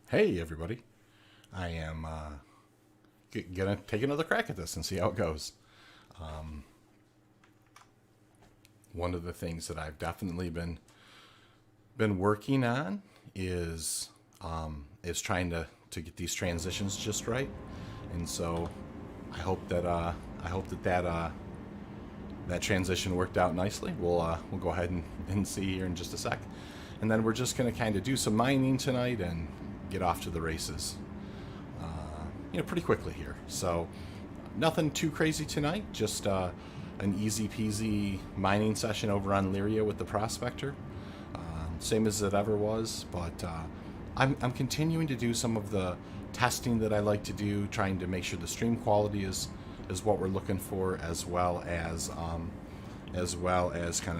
Hey everybody, I am gonna take another crack at this and see how it goes. One of the things that I've definitely been working on is trying to get these transitions just right, and so I hope that transition worked out nicely. We'll go ahead and see here in just a sec, and then we're just gonna kind of do some mining tonight and get off to the races, pretty quickly here. So nothing too crazy tonight, just an easy peasy mining session over on Lyria with the Prospector, same as it ever was. But I'm continuing to do some of the testing that I like to do, trying to make sure the stream quality is what we're looking for, as well as kind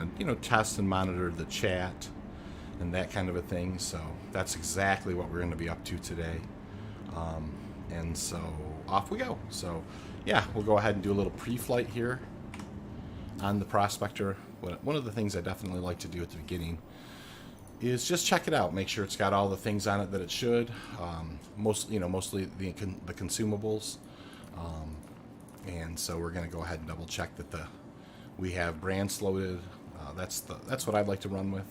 of test and monitor the chat and that kind of a thing. So that's exactly what we're going to be up to today. And so off we go. So yeah, we'll go ahead and do a little pre-flight here on the Prospector. One of the things I definitely like to do at the beginning is just check it out, make sure it's got all the things on it that it should. Mostly the consumables. And so we're going to go ahead and double check that we have brands loaded. That's what I'd like to run with.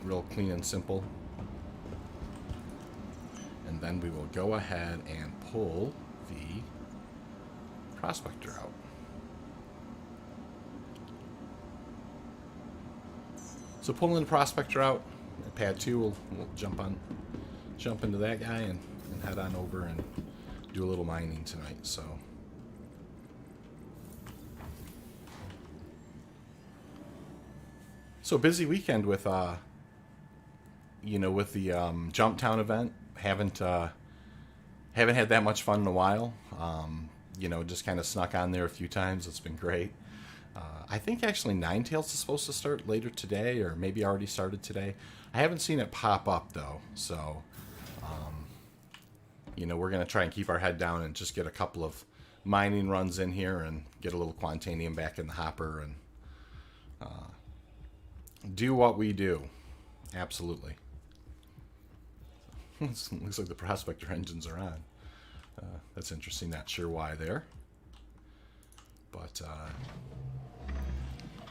Real clean and simple. And then we will go ahead and pull the Prospector out. So pulling the Prospector out, pad 2, we'll jump into that guy and head on over and do a little mining tonight. So busy weekend with the Jump Town event. Haven't had that much fun in a while. Just kind of snuck on there a few times. It's been great. I think actually Ninetales is supposed to start later today, or maybe already started today. I haven't seen it pop up though, so we're gonna try and keep our head down and just get a couple of mining runs in here and get a little Quantanium back in the hopper and do what we do. Absolutely. Looks like the Prospector engines are on. That's interesting. Not sure why there, but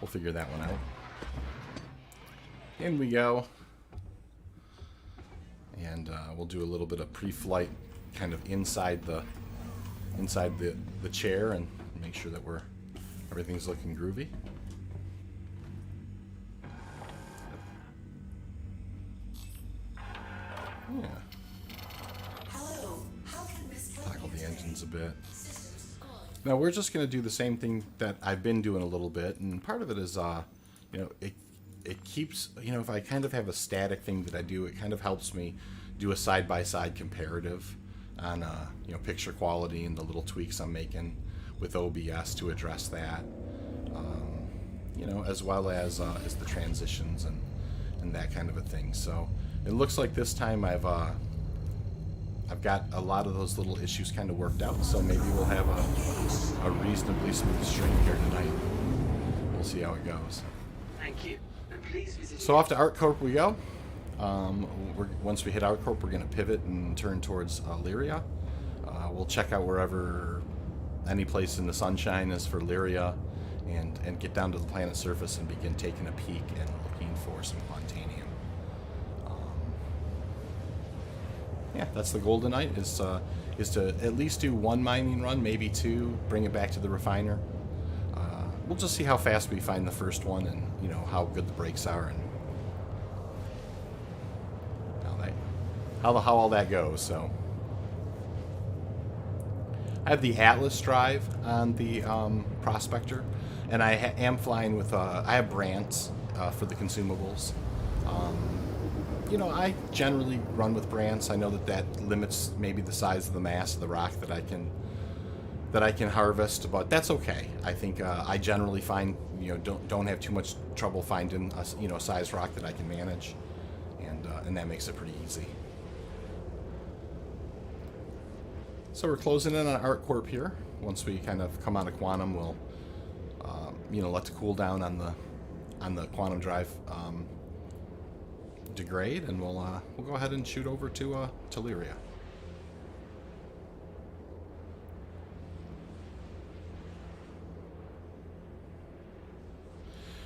we'll figure that one out. In we go, and we'll do a little bit of pre-flight, kind of inside the chair, and make sure that everything's looking groovy. Yeah. Tackle the engines a bit. Now we're just going to do the same thing that I've been doing a little bit, and part of it is, it keeps, if I kind of have a static thing that I do, it kind of helps me do a side-by-side comparative on, picture quality and the little tweaks I'm making with OBS to address that, as well as the transitions and that kind of a thing. So it looks like this time I've got a lot of those little issues kind of worked out, so maybe we'll have a reasonably smooth stream here tonight. We'll see how it goes. Thank you. And please visit. So off to ArtCorp we go. Once we hit ArtCorp, we're going to pivot and turn towards Lyria. We'll check out wherever any place in the sunshine is for Lyria, and get down to the planet surface and begin taking a peek and looking for some Quantanium. Yeah, that's the goal tonight, is to at least do one mining run, maybe two, bring it back to the refiner. We'll just see how fast we find the first one, and how good the brakes are, and how all that goes. So I have the Atlas drive on the Prospector, and I am flying with I have Brants for the consumables. I generally run with Brants. I know that limits maybe the size of the mass of the rock that I can harvest, but that's okay. I think I generally find don't have too much trouble finding a size rock that I can manage, and that makes it pretty easy. So we're closing in on ArtCorp here. Once we kind of come out of Quantum, we'll let the cool down on the quantum drive degrade, and we'll go ahead and shoot over to Lyria.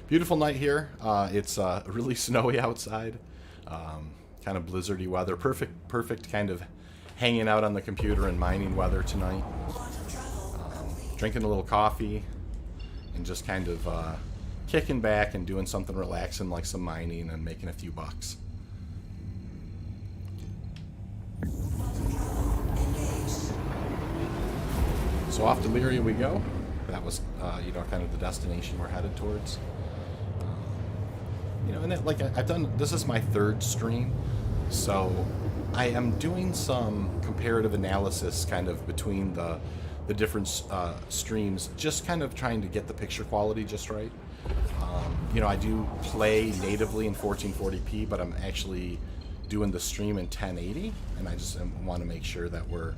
Beautiful night here. It's really snowy outside, kind of blizzardy weather. Perfect kind of hanging out on the computer and mining weather tonight. Drinking a little coffee and just kind of kicking back and doing something relaxing like some mining and making a few bucks. So off to Lyria we go. That was, kind of the destination we're headed towards. And I've done, this is my third stream, so I am doing some comparative analysis kind of between the different streams, just kind of trying to get the picture quality just right. I do play natively in 1440p, but I'm actually doing the stream in 1080, and I just want to make sure that we're,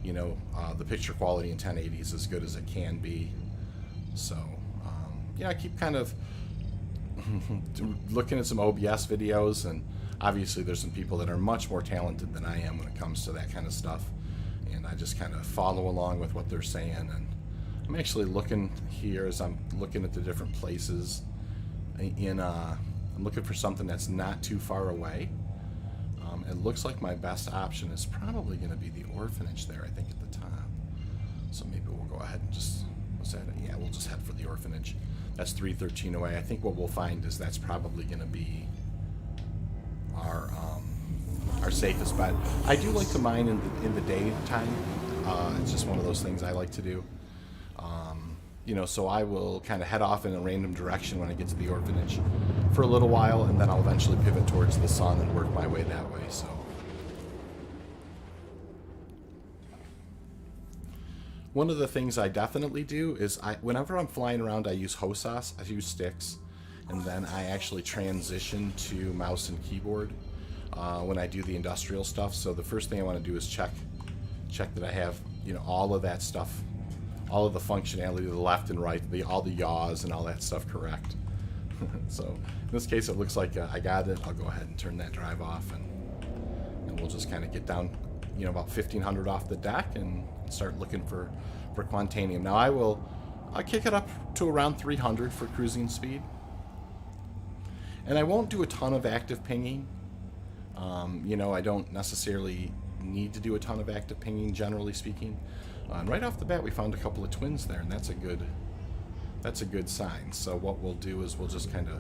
the picture quality in 1080 is as good as it can be. So, I keep kind of looking at some OBS videos, and obviously there's some people that are much more talented than I am when it comes to that kind of stuff, and I just kind of follow along with what they're saying. And I'm actually looking here as I'm looking at the different places I'm looking for something that's not too far away. It looks like my best option is probably going to be the orphanage there, I think, at the top. So maybe we'll go ahead and just, we'll just head for the orphanage. That's 313 away. I think what we'll find is that's probably going to be our safest bet. I do like to mine in the daytime. It's just one of those things I like to do. So I will kind of head off in a random direction when I get to the orphanage for a little while, and then I'll eventually pivot towards the sun and work my way that way. So one of the things I definitely do is whenever I'm flying around, I use HOSAS, I use sticks, and then I actually transition to mouse and keyboard when I do the industrial stuff. So the first thing I want to do is check that I have, all of that stuff, all of the functionality to the left and right, all the yaws and all that stuff correct. So in this case, it looks like I got it. I'll go ahead and turn that drive off, and we'll just kind of get down, about 1500 off the deck and start looking for Quantanium. Now I'll kick it up to around 300 for cruising speed, and I won't do a ton of active pinging. I don't necessarily need to do a ton of active pinging, generally speaking. And right off the bat, we found a couple of twins there, and that's a good sign. So what we'll do is we'll just kind of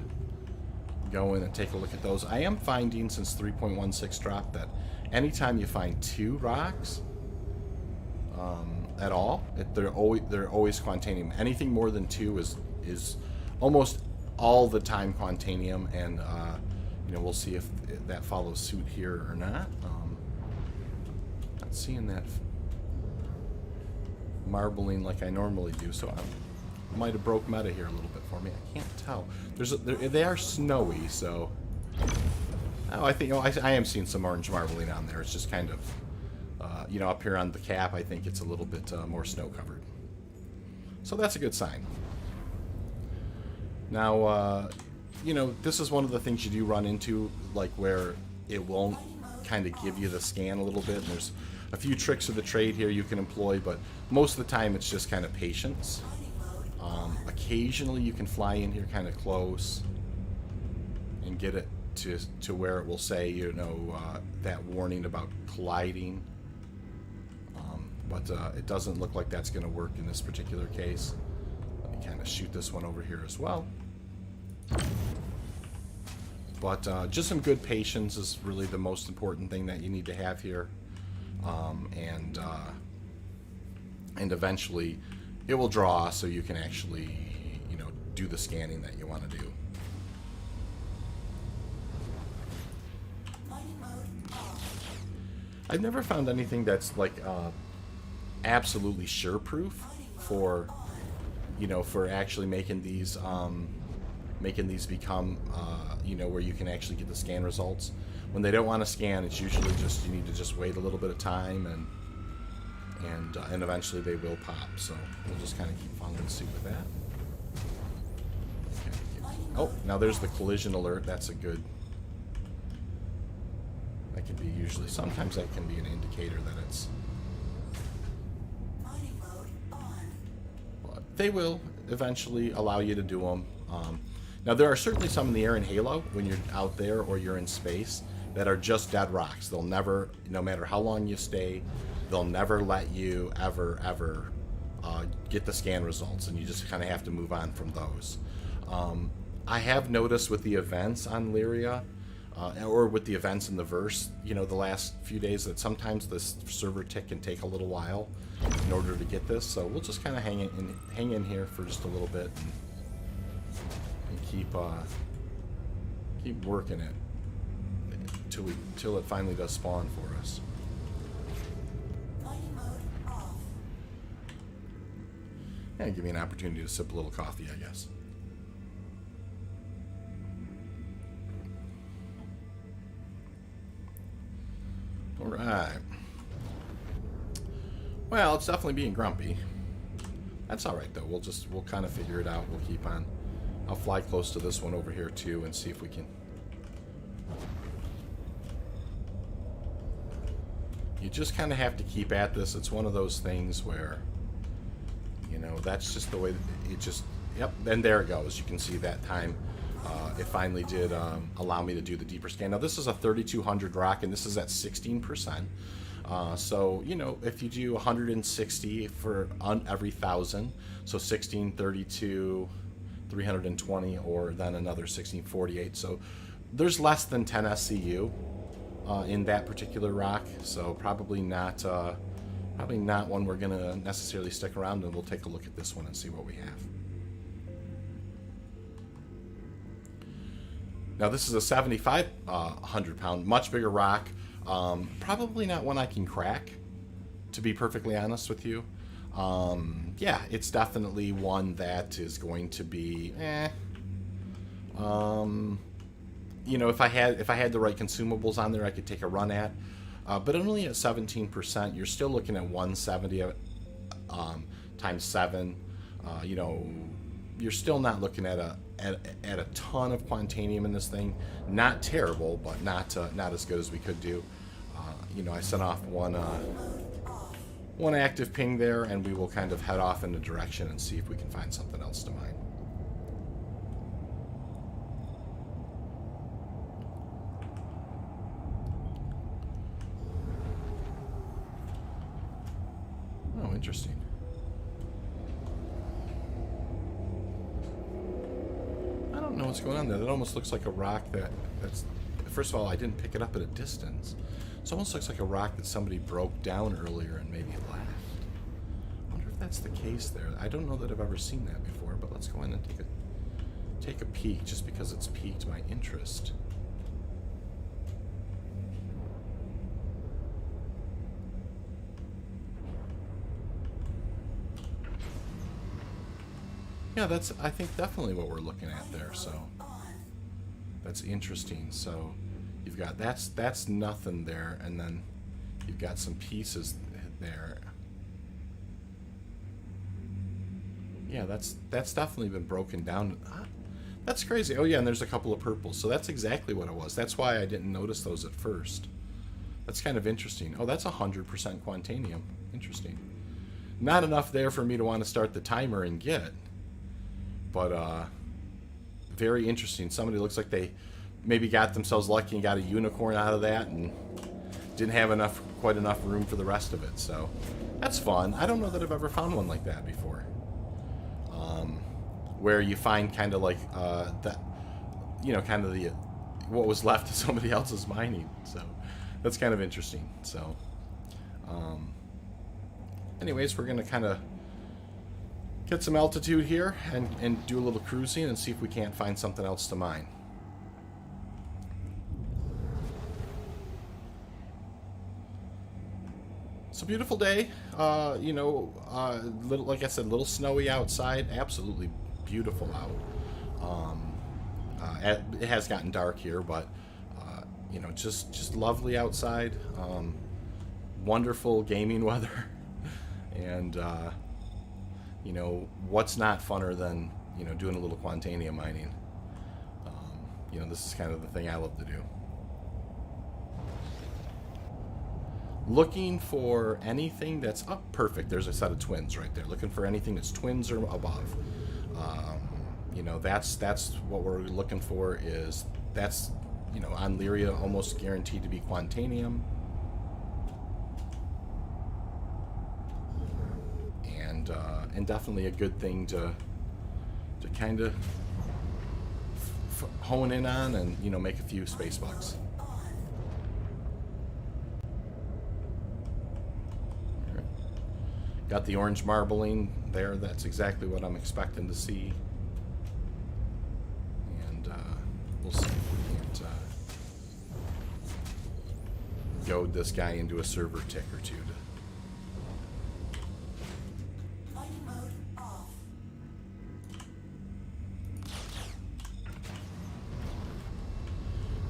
go in and take a look at those. I am finding, since 3.16 dropped, that anytime you find 2 rocks at all, they're always Quantanium. Anything more than 2 is almost all the time Quantanium, and we'll see if that follows suit here or not. Not seeing that marbling like I normally do, so I might have broke meta here a little bit for me. I can't tell. They are snowy, so I think I am seeing some orange marbling on there. It's just kind of up here on the cap. I think it's a little bit more snow covered, so that's a good sign. Now this is one of the things you do run into, like where it won't kind of give you the scan a little bit. And there's a few tricks of the trade here you can employ, but most of the time it's just kind of patience. Occasionally you can fly in here kind of close and get it to where it will say, that warning about colliding. But it doesn't look like that's going to work in this particular case. Let me kind of shoot this one over here as well. But just some good patience is really the most important thing that you need to have here. And eventually it will draw, so you can actually, do the scanning that you want to do. I've never found anything that's like absolutely sure-proof for, for actually making these become, where you can actually get the scan results. When they don't want to scan, it's usually just you need to just wait a little bit of time, and eventually they will pop. So we'll just kind of keep following suit with that. Okay. Oh, now there's the collision alert. That's a good That can be usually, sometimes that can be an indicator that it's... But they will eventually allow you to do them. Now, there are certainly some in the air in Halo, when you're out there or you're in space, that are just dead rocks. They'll never, no matter how long you stay, they'll never let you ever get the scan results, and you just kind of have to move on from those. I have noticed with the events on Lyria, or with the events in the verse, you know, the last few days, that sometimes this server tick can take a little while in order to get this. So we'll just kind of hang in here for just a little bit and keep working it till it finally does spawn for us. Yeah, give me an opportunity to sip a little coffee, I guess. All right. Well, it's definitely being grumpy. That's all right though. We'll kind of figure it out. We'll keep on. I'll fly close to this one over here too and see if we can. You just kind of have to keep at this. It's one of those things where, you know, that's just the way it just. Yep. And there it goes. You can see that time. It finally did allow me to do the deeper scan. Now this is a 3200 rock, and this is at 16%. So, you know, if you do 160 for every 1,000, so 1632, 320, or then another 1648. So there's less than 10 SCU in that particular rock. So probably not one we're going to necessarily stick around, and we'll take a look at this one and see what we have. Now this is a 7,500 pound, much bigger rock. Probably not one I can crack, to be perfectly honest with you. Yeah, it's definitely one that is going to be, you know, if I had the right consumables on there, I could take a run at. But only at 17%, you're still looking at 170 times 7. You know, you're still not looking at a ton of Quantanium in this thing. Not terrible, but not as good as we could do. You know, I sent off one active ping there, and we will kind of head off in a direction and see if we can find something else to mine. Oh, interesting. I don't know what's going on there. That almost looks like a rock that's... First of all, I didn't pick it up at a distance. It almost looks like a rock that somebody broke down earlier and maybe left. I wonder if that's the case there. I don't know that I've ever seen that before, but let's go in and take a peek, just because it's piqued my interest. Yeah, that's, I think, definitely what we're looking at there, so that's interesting. So you've got, that's nothing there, and then you've got some pieces there. Yeah, that's definitely been broken down. That's crazy. Oh yeah, and there's a couple of purples, so that's exactly what it was. That's why I didn't notice those at first. That's kind of interesting. Oh, that's 100% Quantanium. Interesting. Not enough there for me to want to start the timer and get. But very interesting. Somebody looks like they maybe got themselves lucky and got a unicorn out of that and didn't have quite enough room for the rest of it. So that's fun. I don't know that I've ever found one like that before. Where you find kind of like that, you know, kind of the what was left of somebody else's mining. So that's kind of interesting. So anyways, we're gonna kind of get some altitude here and do a little cruising and see if we can't find something else to mine. It's a beautiful day. You know, little, like I said, a little snowy outside. Absolutely beautiful out. It has gotten dark here, but you know, just lovely outside. Wonderful gaming weather, and you know, what's not funner than, you know, doing a little Quantanium mining. You know, this is kind of the thing I love to do. looking for anything that's perfect. There's a set of twins right there. Looking for anything that's twins or above. You know, that's what we're looking for. Is that's, you know, on Lyria almost guaranteed to be Quantanium, and definitely a good thing to kind of hone in on, and, you know, make a few space bucks. Right. Got the orange marbling there. That's exactly what I'm expecting to see. And we'll see if we can't goad this guy into a server tick or two.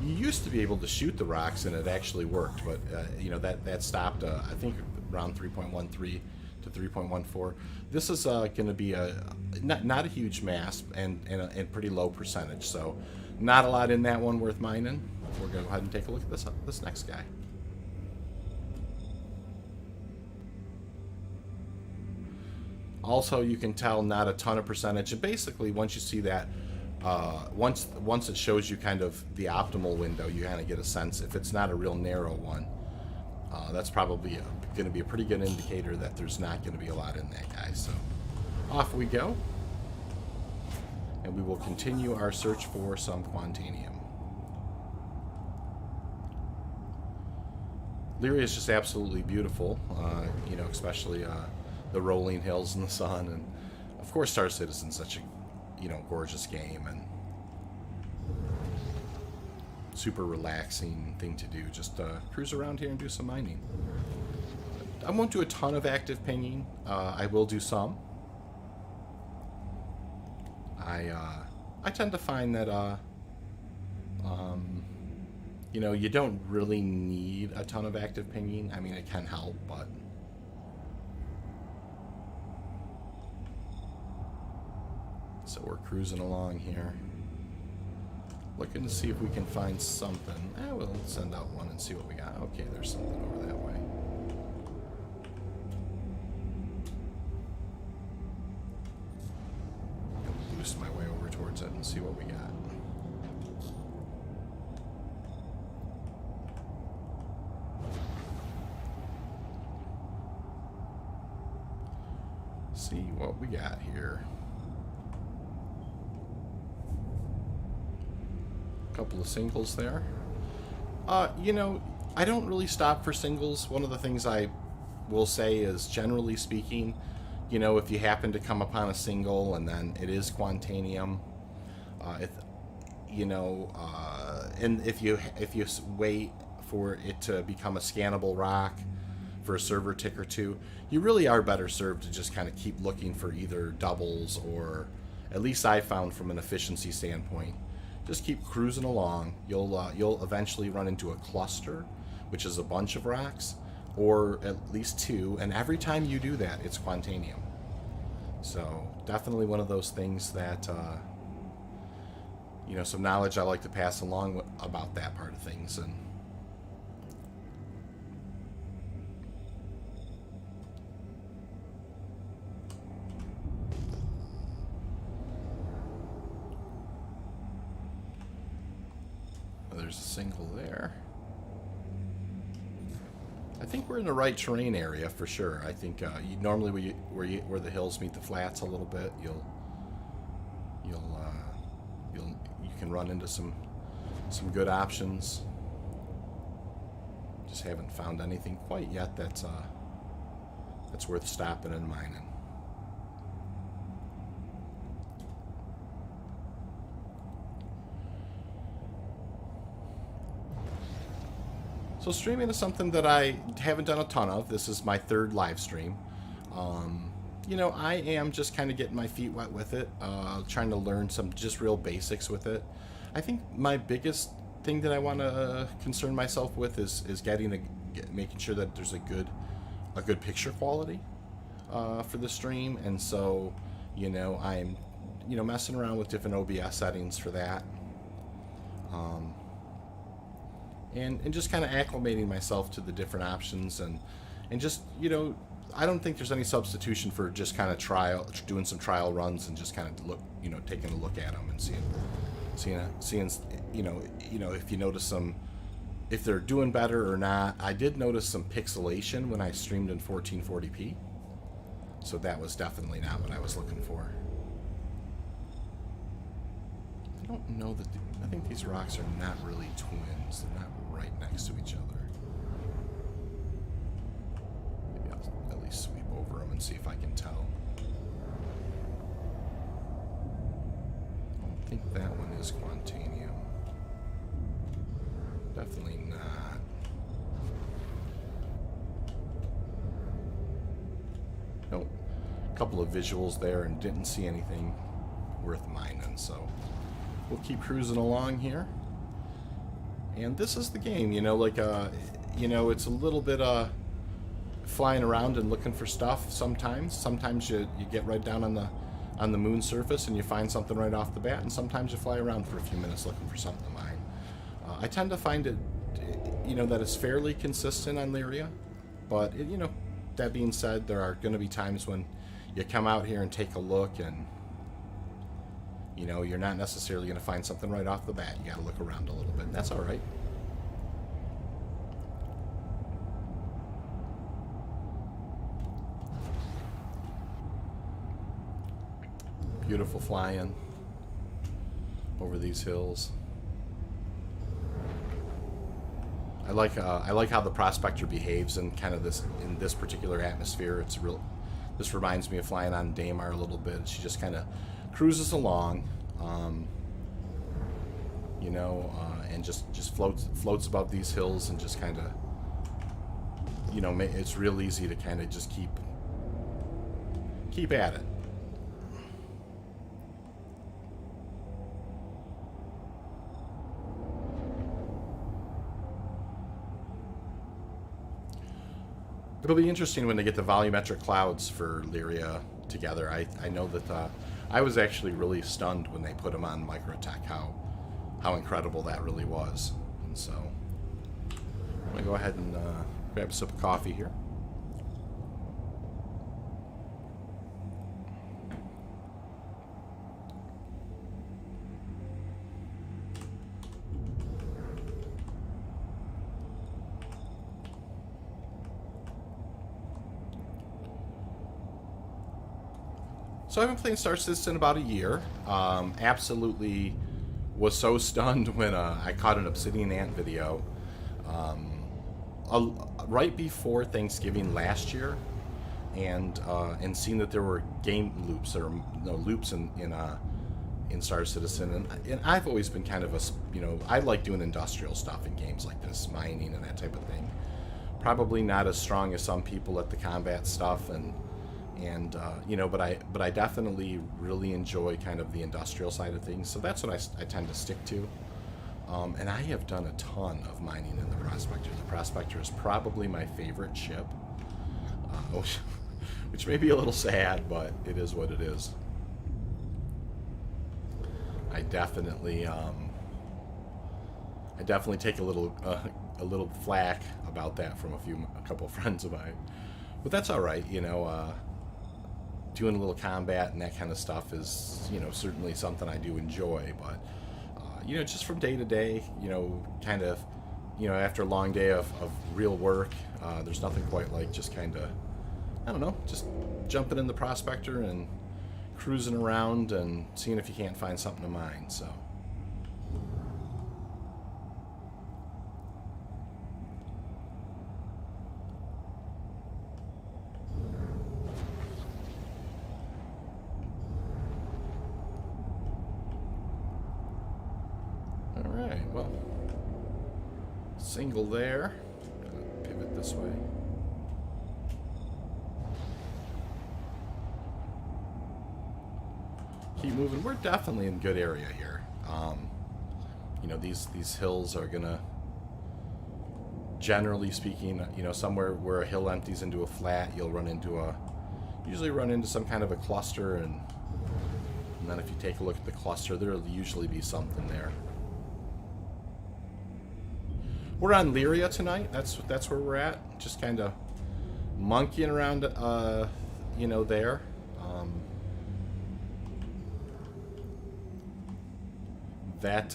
You used to be able to shoot the rocks and it actually worked, but you know, that stopped I think around 3.13 to 3.14. This is going to be a not a huge mass and pretty low percentage, so not a lot in that one worth mining. We're going to go ahead and take a look at this next guy. Also, you can tell not a ton of percentage, and basically once you see that, once it shows you kind of the optimal window, you kind of get a sense. If it's not a real narrow one, that's probably going to be a pretty good indicator that there's not going to be a lot in that guy. So off we go, and we will continue our search for some Quantanium. Lyria is just absolutely beautiful, you know, especially the rolling hills in the sun, and of course Star Citizen's such a, you know, gorgeous game and super relaxing thing to do. Just cruise around here and do some mining. I won't do a ton of active pinging. I will do some. I tend to find that you know, you don't really need a ton of active pinging. I mean, it can help, but so we're cruising along here, looking to see if we can find something. We'll send out one and see what we got. Okay, there's something over that way. I'll boost my way over towards it and see what we got. See what we got here. Couple of singles there. You know, I don't really stop for singles. One of the things I will say is, generally speaking, you know, if you happen to come upon a single and then it is Quantanium, you know, and if you wait for it to become a scannable rock for a server tick or two, you really are better served to just kind of keep looking for either doubles, or at least I found from an efficiency standpoint, just keep cruising along. You'll eventually run into a cluster, which is a bunch of rocks, or at least two, and every time you do that, it's Quantanium. So definitely one of those things that you know, some knowledge I like to pass along about that part of things. And there's a single there. I think we're in the right terrain area for sure. I think normally where the hills meet the flats a little bit, you can run into some good options. Just haven't found anything quite yet that's worth stopping and mining. So streaming is something that I haven't done a ton of. This is my third live stream. You know, I am just kind of getting my feet wet with it, trying to learn some just real basics with it. I think my biggest thing that I want to concern myself with is making sure that there's a good picture quality for the stream. And so, you know, I'm messing around with different OBS settings for that. and just kind of acclimating myself to the different options, and just, I don't think there's any substitution for just kind of doing some trial runs and just kind of taking a look at them and seeing, if you notice if they're doing better or not. I did notice some pixelation when I streamed in 1440p, so that was definitely not what I was looking for. I don't know that I think these rocks are not really twins. They're not right next to each other. Maybe I'll at least sweep over them and see if I can tell. I don't think that one is Quantanium. Definitely not. Nope. A couple of visuals there and didn't see anything worth mining, so we'll keep cruising along here. And this is the game, it's a little bit flying around and looking for stuff sometimes. Sometimes you get right down on the moon surface and you find something right off the bat, and sometimes you fly around for a few minutes looking for something to mine. I tend to find it, that it's fairly consistent on Lyria, but, that being said, there are going to be times when you come out here and take a look and, you're not necessarily going to find something right off the bat. You got to look around a little bit, and that's all right. Beautiful flying over these hills. I like how the Prospector behaves in this particular atmosphere. This reminds me of flying on Daymar a little bit. She just kind of cruises along, and just floats above these hills and just kind of, it's real easy to kind of just keep at it. It'll be interesting when they get the volumetric clouds for Lyria together. I know that I was actually really stunned when they put them on Microtech, how incredible that really was. And so I'm going to go ahead and grab a sip of coffee here. So I've been playing Star Citizen about a year. Absolutely was so stunned when I caught an Obsidian Ant video right before Thanksgiving last year, and seeing that there were game loops or loops in Star Citizen, and I've always been kind of I like doing industrial stuff in games like this, mining and that type of thing. Probably not as strong as some people at the combat stuff, but I definitely really enjoy kind of the industrial side of things, so that's what I tend to stick to. And I have done a ton of mining in the Prospector. The Prospector is probably my favorite ship, which may be a little sad, but it is what it is. I definitely take a little flack about that from a couple of friends of mine, but that's all right. Doing a little combat and that kind of stuff is, certainly something I do enjoy, but, just from day to day, kind of, after a long day of real work, there's nothing quite like just kind of, I don't know, just jumping in the Prospector and cruising around and seeing if you can't find something to mine, so. Alright, well, single there. Pivot this way. Keep moving. We're definitely in good area here. These hills are gonna, generally speaking, somewhere where a hill empties into a flat, you'll usually run into some kind of a cluster, and then if you take a look at the cluster, there'll usually be something there. we're on Lyria tonight. That's where we're at. Just kind of monkeying around, you know, there. That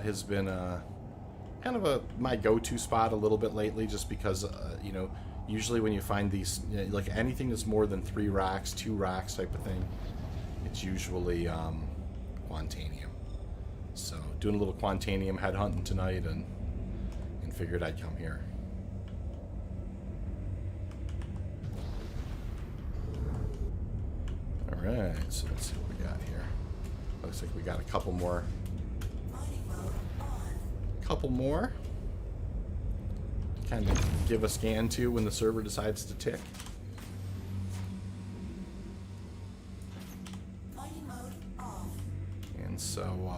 has been kind of my go-to spot a little bit lately, just because you know, usually when you find these, you know, like anything that's more than 3 rocks, 2 rocks type of thing, it's usually Quantanium. So doing a little Quantanium head hunting tonight, and figured I'd come here. All right, so let's see what we got here. Looks like we got a couple more. Kind of give a scan to when the server decides to tick. And so,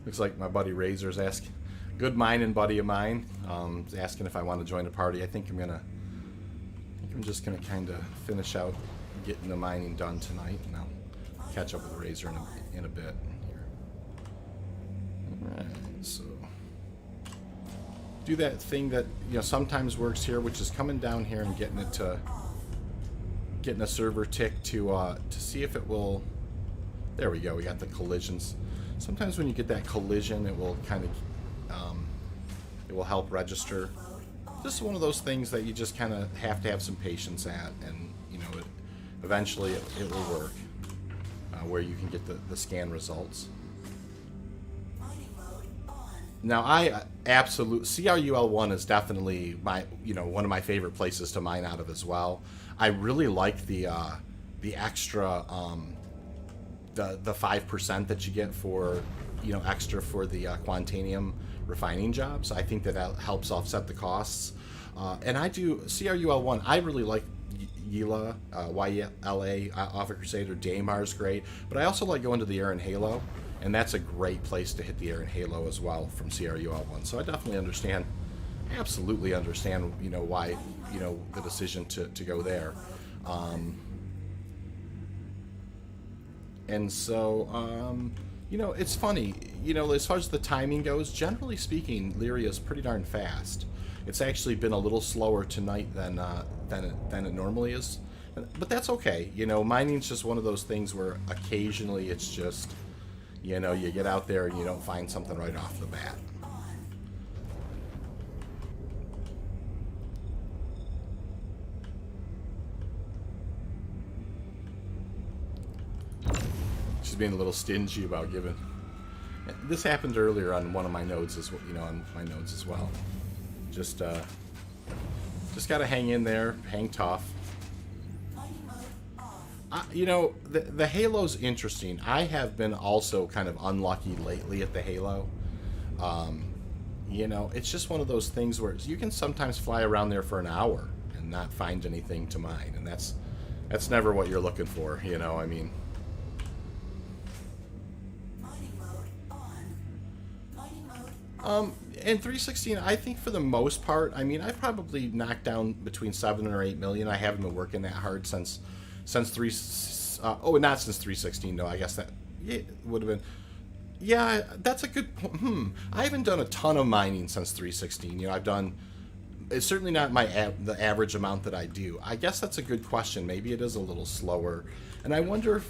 looks like my buddy Razor's asking, good mining buddy of mine, is asking if I want to join a party. I think I'm just gonna kind of finish out getting the mining done tonight, and I'll catch up with Razor in a bit here. All right, so do that thing that, you know, sometimes works here, which is coming down here and getting a server tick to see if it will. There we go. We got the collisions. Sometimes when you get that collision, it will kind of it will help register. This is one of those things that you just kind of have to have some patience at, and you know, eventually it will work, where you can get the scan results. Now, I absolutely, CRUL1 is definitely my, you know, one of my favorite places to mine out of as well. I really like the extra, the 5% that you get for, you know, extra for the Quantanium refining jobs. I think that helps offset the costs. And I do CRUL1. I really like Yla, YLA, Alpha Crusader, Daymar is great, but I also like going to the Air and Halo. And that's a great place to hit the Air and Halo as well from CRUL1. So I definitely understand, absolutely understand, you know, why, you know, the decision to go there. And so, you know, it's funny, you know, as far as the timing goes, generally speaking, Lyria is pretty darn fast. It's actually been a little slower tonight than it normally is. But that's okay. You know, mining's just one of those things where occasionally it's just, you know, you get out there and you don't find something right off the bat. She's being a little stingy about giving. This happened earlier on one of my nodes as well, you know, on my nodes as well. Just gotta hang in there, hang tough. You know, the Halo's interesting. I have been also kind of unlucky lately at the Halo. You know, it's just one of those things where you can sometimes fly around there for an hour and not find anything to mine, and that's never what you're looking for, you know, I mean. In 316, I think for the most part, I mean, I've probably knocked down between 7 or 8 million. I haven't been working that hard since not since 316, no, I guess that it would have been. Yeah, that's a good point. I haven't done a ton of mining since 316. You know, I've done, it's certainly not the average amount that I do. I guess that's a good question. Maybe it is a little slower. And I wonder if,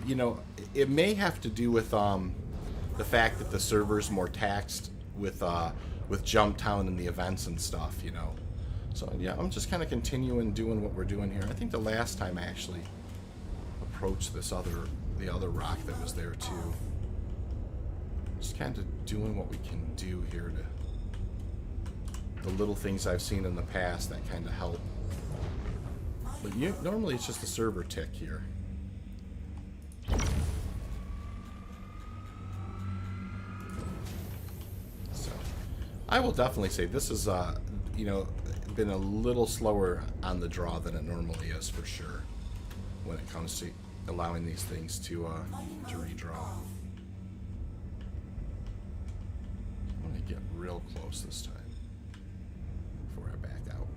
you know, it may have to do with the fact that the server's more taxed with Jumptown and the events and stuff, you know. So yeah, I'm just kind of continuing doing what we're doing here. I think the last time I actually approached the other rock that was there too. Just kind of doing what we can do here to the little things I've seen in the past that kind of help. But normally it's just a server tick here. So I will definitely say this is you know, been a little slower on the draw than it normally is, for sure, when it comes to allowing these things to redraw. I'm gonna get real close this time before I back out.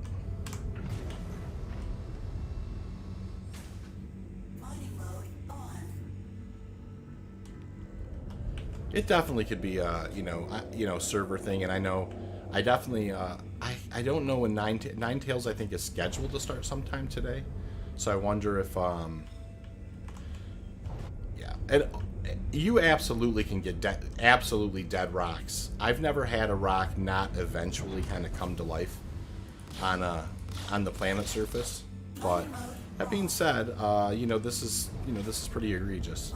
It definitely could be a you know server thing, and I know I definitely, I don't know when Nine Tails, I think, is scheduled to start sometime today. So I wonder if, yeah. And you absolutely can get absolutely dead rocks. I've never had a rock not eventually kind of come to life on the planet surface. But that being said, this is pretty egregious.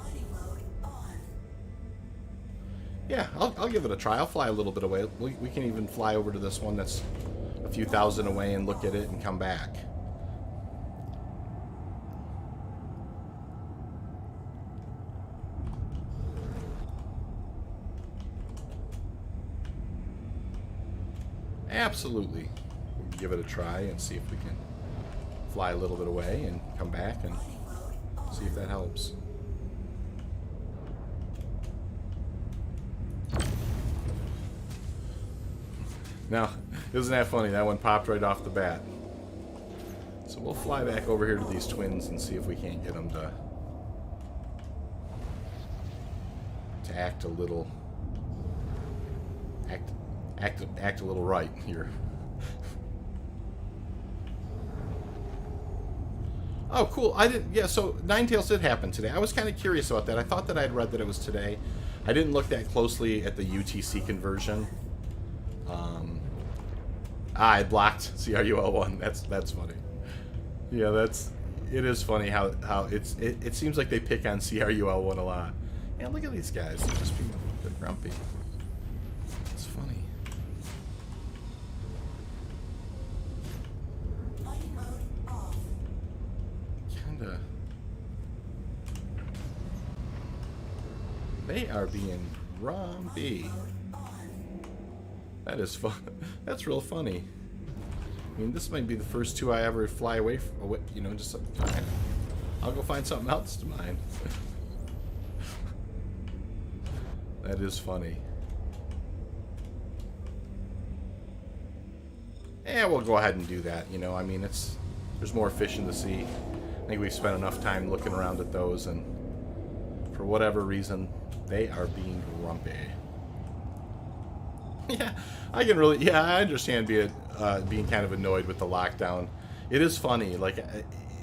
Yeah, I'll give it a try. I'll fly a little bit away. We can even fly over to this one that's a few thousand away and look at it and come back. Absolutely. We'll give it a try and see if we can fly a little bit away and come back and see if that helps. Now, isn't that funny? That one popped right off the bat. So we'll fly back over here to these twins and see if we can't get them to act a little act a little right here. Oh, cool. I didn't. Yeah. So Nine Tails did happen today. I was kind of curious about that. I thought that I'd read that it was today. I didn't look that closely at the UTC conversion. I blocked CRUL1. That's funny. Yeah, it is funny how it seems like they pick on CRUL1 a lot. Yeah, look at these guys. They're grumpy. It's funny. Kinda. They are being grumpy. That is fun. That's real funny. I mean, this might be the first two I ever fly away from. Just like, I'll go find something else to mine. That is funny. Yeah, we'll go ahead and do that. I mean, there's more fish in the sea. I think we've spent enough time looking around at those, and for whatever reason, they are being grumpy. Yeah, I understand being kind of annoyed with the lockdown. It is funny, like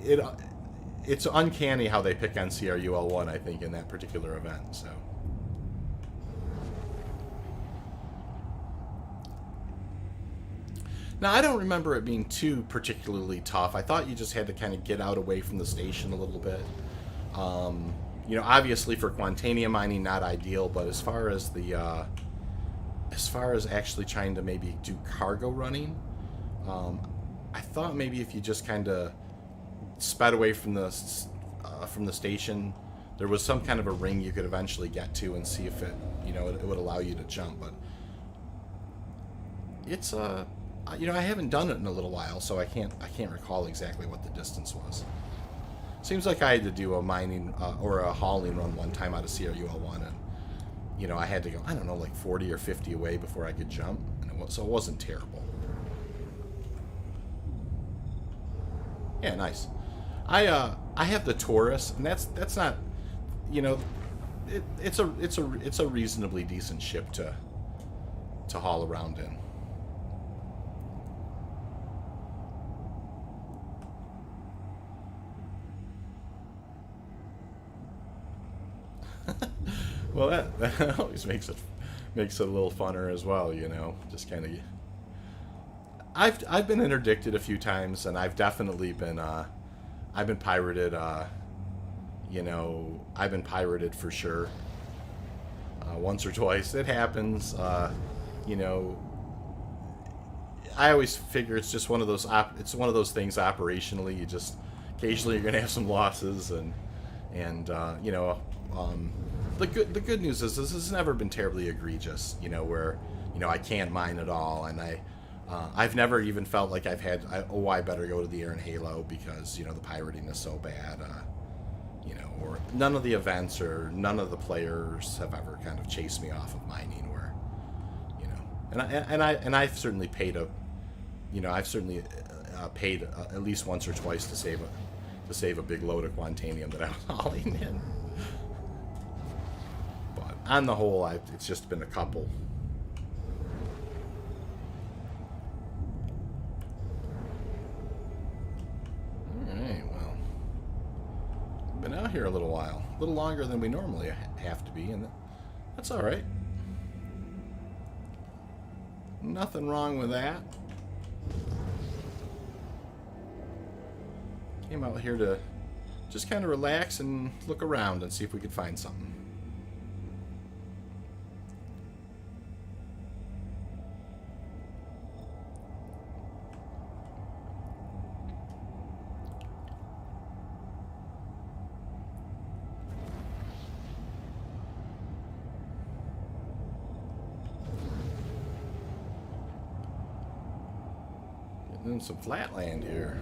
it's uncanny how they pick on CRUL1, I think, in that particular event. So now I don't remember it being too particularly tough. I thought you just had to kind of get out away from the station a little bit. Obviously for Quantanium mining, not ideal, but as far as actually trying to maybe do cargo running, I thought maybe if you just kind of sped away from the station, there was some kind of a ring you could eventually get to and see if it would allow you to jump. But it's I haven't done it in a little while, so I can't recall exactly what the distance was. Seems like I had to do a mining or a hauling run one time out of CRUL1, and I had to go, I don't know, like 40 or 50 away before I could jump, and so it wasn't terrible. Yeah, nice. I have the Taurus, and that's not, it's a reasonably decent ship to haul around in. Well, that always makes it a little funner as well, just kind of. I've been interdicted a few times, and I've definitely been I've been pirated. I've been pirated for sure. Once or twice, it happens. I always figure it's just one of those. It's one of those things operationally. You just occasionally you're gonna have some losses, and the good news is this has never been terribly egregious, where I can't mine at all, and I've never even felt like I've had I better go to the air and Halo because the pirating is so bad, or none of the events or none of the players have ever kind of chased me off of mining, where and I've certainly paid paid at least once or twice to save a big load of Quantanium that I was hauling in. On the whole, it's just been a couple. Been out here a little while. A little longer than we normally have to be, and that's alright. Nothing wrong with that. Came out here to just kind of relax and look around and see if we could find something. Getting in some flat land here.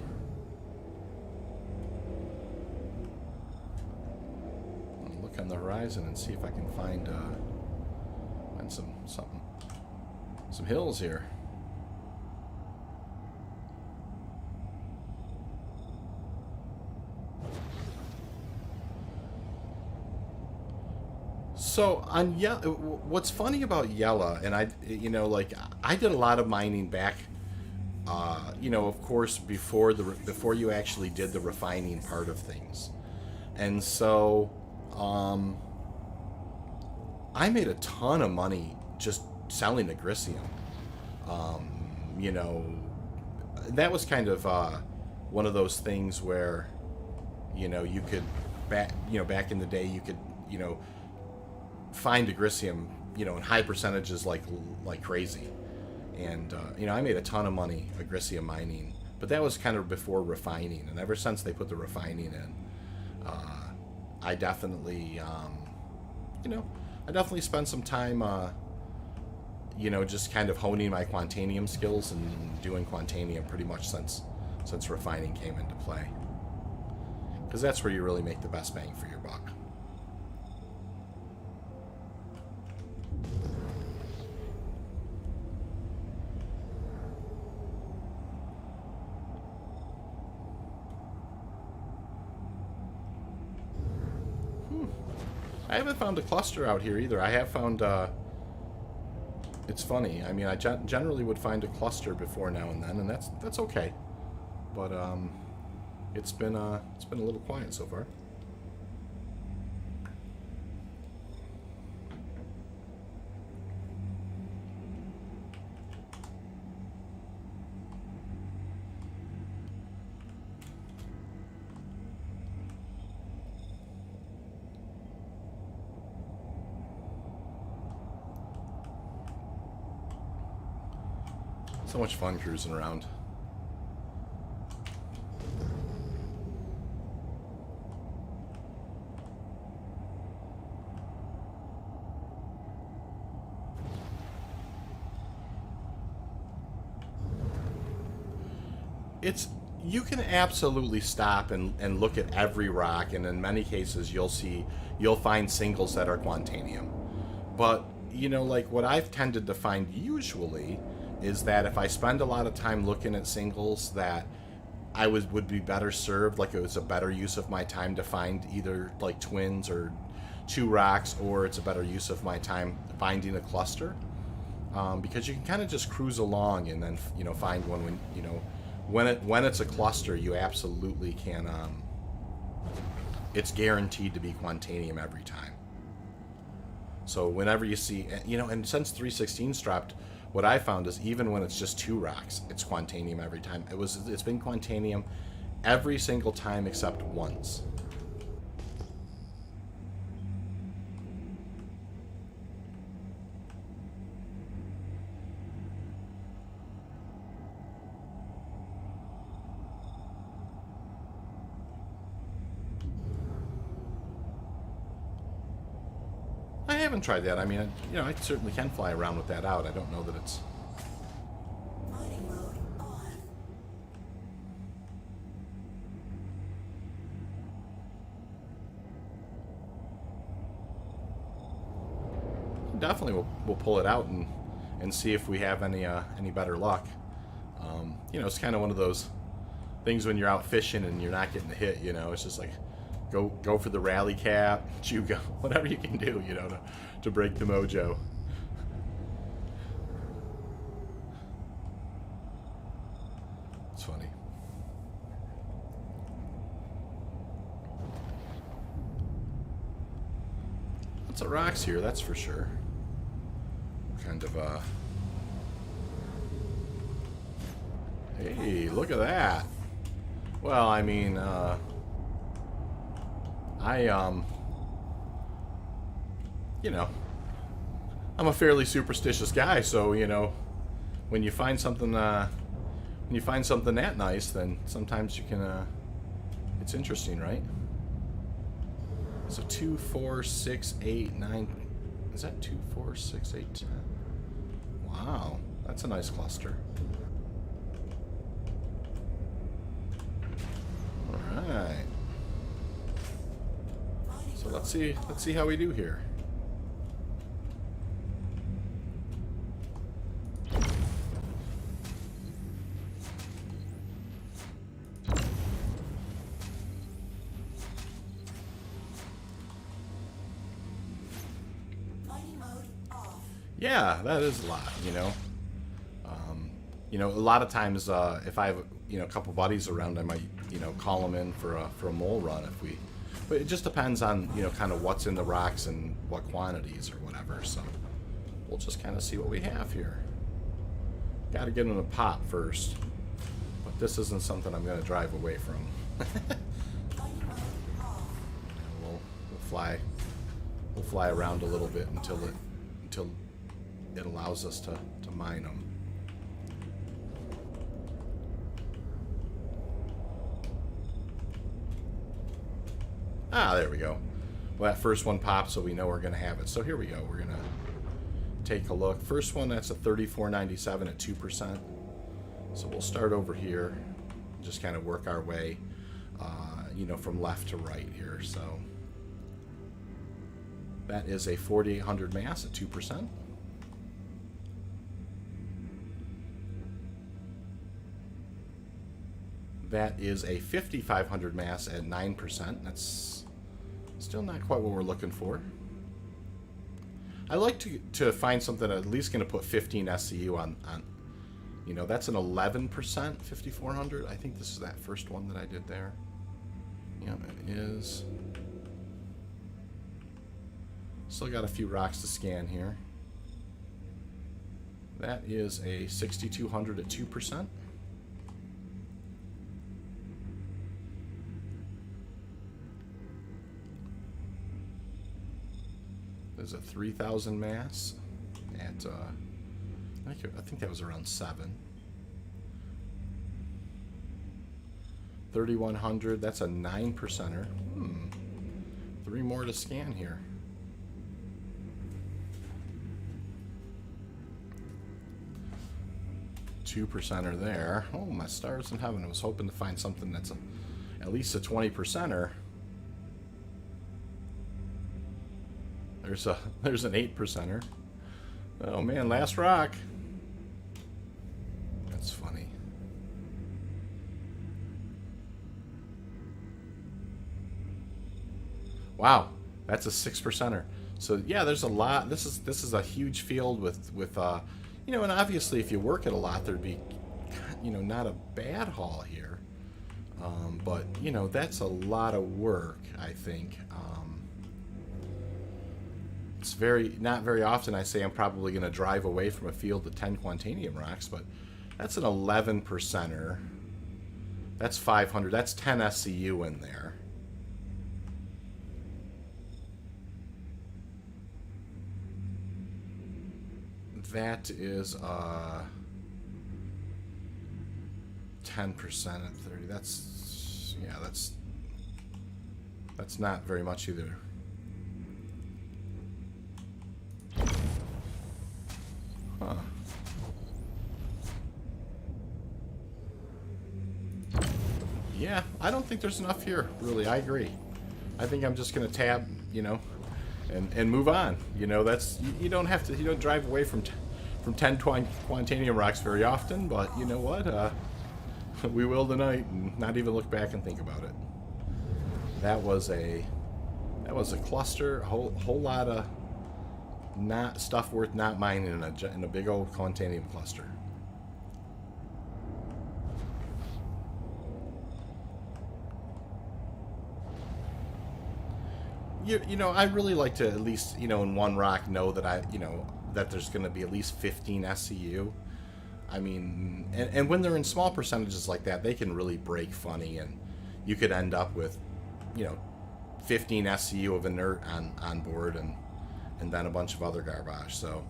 On the horizon and see if I can find some hills here. So on what's funny about Yella, and I did a lot of mining back, of course before you actually did the refining part of things, and so. I made a ton of money just selling agricium. That was kind of one of those things where, you could back in the day you could, find agricium, in high percentages like crazy, and I made a ton of money agricium mining, but that was kind of before refining, and ever since they put the refining in. I definitely, spent some time, just kind of honing my Quantanium skills and doing Quantanium pretty much since refining came into play. Because that's where you really make the best bang for your buck. I haven't found a cluster out here either. I have found, it's funny. I mean, I generally would find a cluster before now and then, and that's okay. But it's been a little quiet so far. So much fun cruising around. You can absolutely stop and look at every rock, and in many cases you'll find singles that are Quantanium. But what I've tended to find usually is that if I spend a lot of time looking at singles, that I would be better served, like it was a better use of my time to find either like twins or two rocks, or it's a better use of my time finding a cluster, because you can kind of just cruise along and then find one when it's a cluster. You absolutely can. It's guaranteed to be Quantanium every time. So whenever you see, and since 316's dropped, what I found is even when it's just two rocks, it's Quantanium every time. It's been Quantanium every single time except once. I haven't tried that. I mean, I certainly can fly around with that out. I don't know that it's... Mining mode on. Definitely we'll pull it out and see if we have any better luck. It's kind of one of those things when you're out fishing and you're not getting the hit. It's just like go for the rally cap, jugo, whatever you can do, to break the mojo. It's funny. Lots of rocks here, that's for sure. Kind of, hey, look at that. Well, I mean, you know, I'm a fairly superstitious guy, so, you know, when you find something, that nice, then sometimes you can, it's interesting, right? So 2, 4, 6, 8, 9. Is that 2, 4, 6, 8, 10? Wow, that's a nice cluster. All right. So let's see how we do here. Yeah, that is a lot, you know. A lot of times, if I have, a couple buddies around, I might, call them in for a mole run but it just depends on, kind of what's in the rocks and what quantities or whatever. So we'll just kind of see what we have here. Got to get them to pop first, but this isn't something I'm going to drive away from. We'll fly around a little bit until it allows us to mine them. Ah, there we go. Well, that first one popped, so we know we're going to have it. So here we go. We're going to take a look. First one, that's a 34.97 at 2%. So we'll start over here, just kind of work our way, from left to right here. So that is a 4800 mass at 2%. That is a 5500 mass at 9%. That's still not quite what we're looking for. I like to find something at least going to put 15 SCU on. That's an 11% 5400. I think this is that first one that I did there. Yeah, it is. Still got a few rocks to scan here. That is a 6200 at 2%. There's a 3000 mass at, I think that was around 7. 3100, that's a 9%er. 3 more to scan here. Two percenter there. Oh, my stars in heaven. I was hoping to find something that's at least a 20%er. There's an 8%er. Oh man, last rock. That's funny. Wow, that's a 6%er. So yeah, there's a lot. This is a huge field with and obviously if you work it a lot, there'd be not a bad haul here. But that's a lot of work, I think. It's not very often I say I'm probably going to drive away from a field of 10 Quantanium rocks, but that's an 11%er. That's 500. That's 10 SCU in there. That is 10% at 30. That's not very much either. Huh. Yeah, I don't think there's enough here, really. I agree. I think I'm just going to tab, and move on. That's you don't have to. You don't drive away from 10 Quantanium rocks very often, but you know what? We will tonight, and not even look back and think about it. That was a cluster. A whole lot of not stuff worth not mining in a big old Quantanium cluster. you know, I really like to at least, you know, in one rock know that that there's going to be at least 15 SCU. I mean, and when they're in small percentages like that, they can really break funny, and you could end up with, you know, 15 SCU of inert on board, and then a bunch of other garbage. So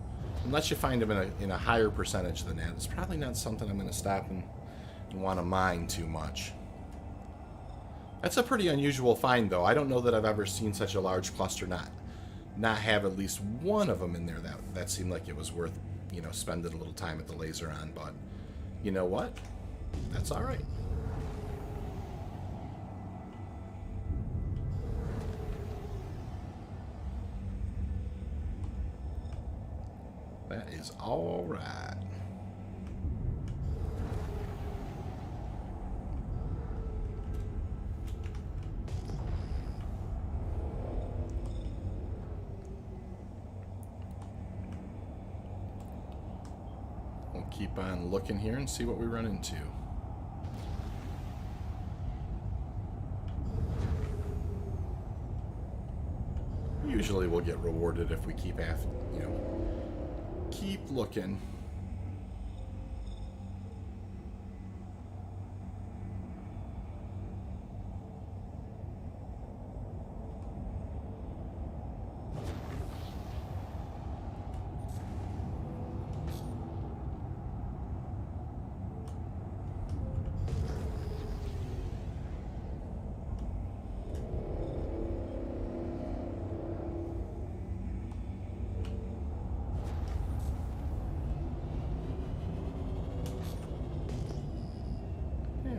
unless you find them in a higher percentage than that, it's probably not something I'm going to stop and want to mine too much. That's a pretty unusual find, though. I don't know that I've ever seen such a large cluster not have at least one of them in there that seemed like it was worth, you know, spending a little time at the laser on. But you know what? That's all right. That is all right. We'll keep on looking here and see what we run into. Usually we'll get rewarded if we keep after, you know, keep looking.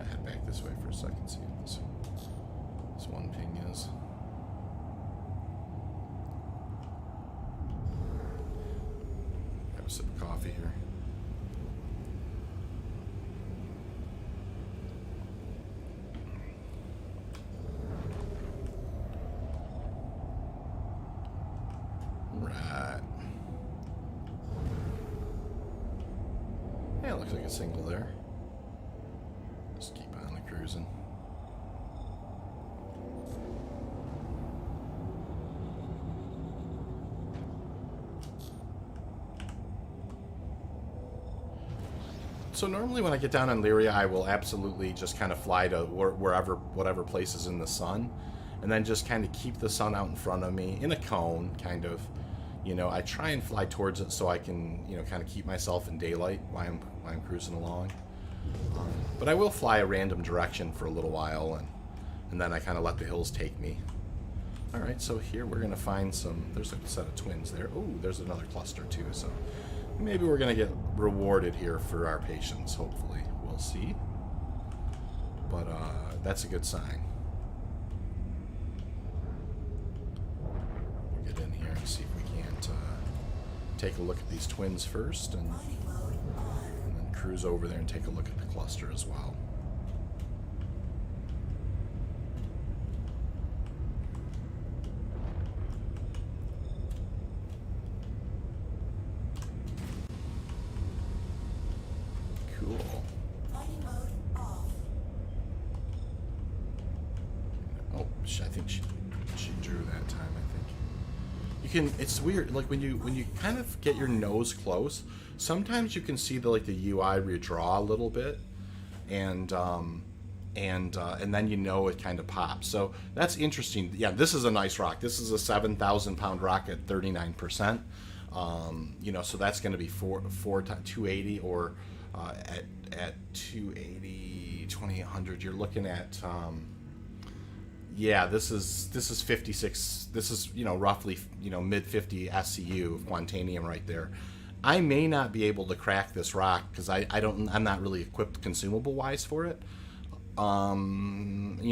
Head back this way for a second, see what this one ping is. Have a sip of coffee here. Right. Yeah, it looks like a single there. Just keep on the cruising. So normally when I get down on Lyria, I will absolutely just kind of fly to whatever place is in the sun, and then just kind of keep the sun out in front of me in a cone, kind of. You know, I try and fly towards it so I can, you know, kind of keep myself in daylight while I'm cruising along. But I will fly a random direction for a little while, and then I kind of let the hills take me. All right, so here we're going to find some... There's a set of twins there. Oh, there's another cluster too, so maybe we're going to get rewarded here for our patience, hopefully. We'll see. But that's a good sign. We'll get in here and see if we can't take a look at these twins first, and then cruise over there and take a look at the cluster as well. Cool. Oh, I think she drew that time, I think. You can, it's weird, like when you kind of get your nose close, sometimes you can see the UI redraw a little bit, and then you know it kind of pops. So that's interesting. Yeah, this is a nice rock. This is a 7,000 pound rock at 39%. You know, so that's going to be 280, or at 280, 2800. You're looking at yeah, this is 56. This is, you know, roughly, you know, mid 50 SCU of Quantanium right there. I may not be able to crack this rock because I'm not really equipped consumable wise for it. You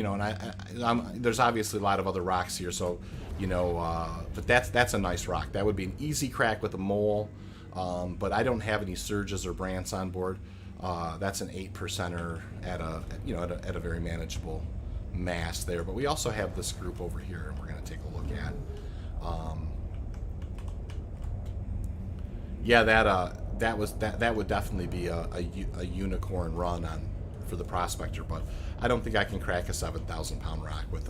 know, and there's obviously a lot of other rocks here, so, you know, but that's a nice rock. That would be an easy crack with a mole, but I don't have any surges or brants on board. That's an 8%er at a very manageable mass there. But we also have this group over here, and we're going to take a look at. Yeah, that would definitely be a unicorn run for the Prospector, but I don't think I can crack a 7,000 pound rock with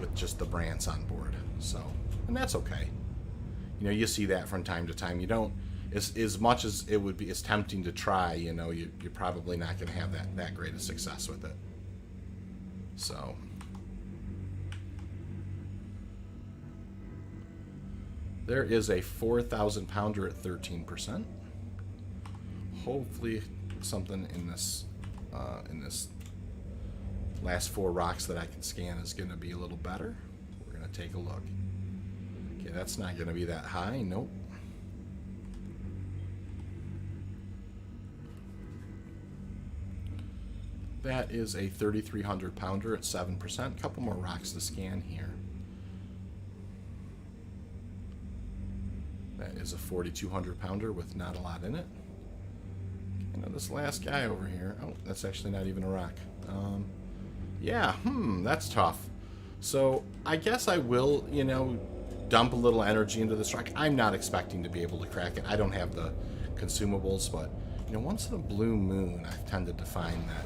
with just the brants on board. So, and that's okay. You know, you see that from time to time. You don't, as much as it would be, it's tempting to try, you know, you're probably not going to have that great a success with it. So, there is a 4,000 pounder at 13%. Hopefully something in this last 4 rocks that I can scan is going to be a little better. We're going to take a look. Okay, that's not going to be that high. Nope. That is a 3,300 pounder at 7%. Couple more rocks to scan here. That is a 4,200 pounder with not a lot in it. You know, this last guy over here. Oh, that's actually not even a rock. Yeah, that's tough. So I guess I will, you know, dump a little energy into this rock. I'm not expecting to be able to crack it. I don't have the consumables, but, you know, once in a blue moon, I've tended to find that,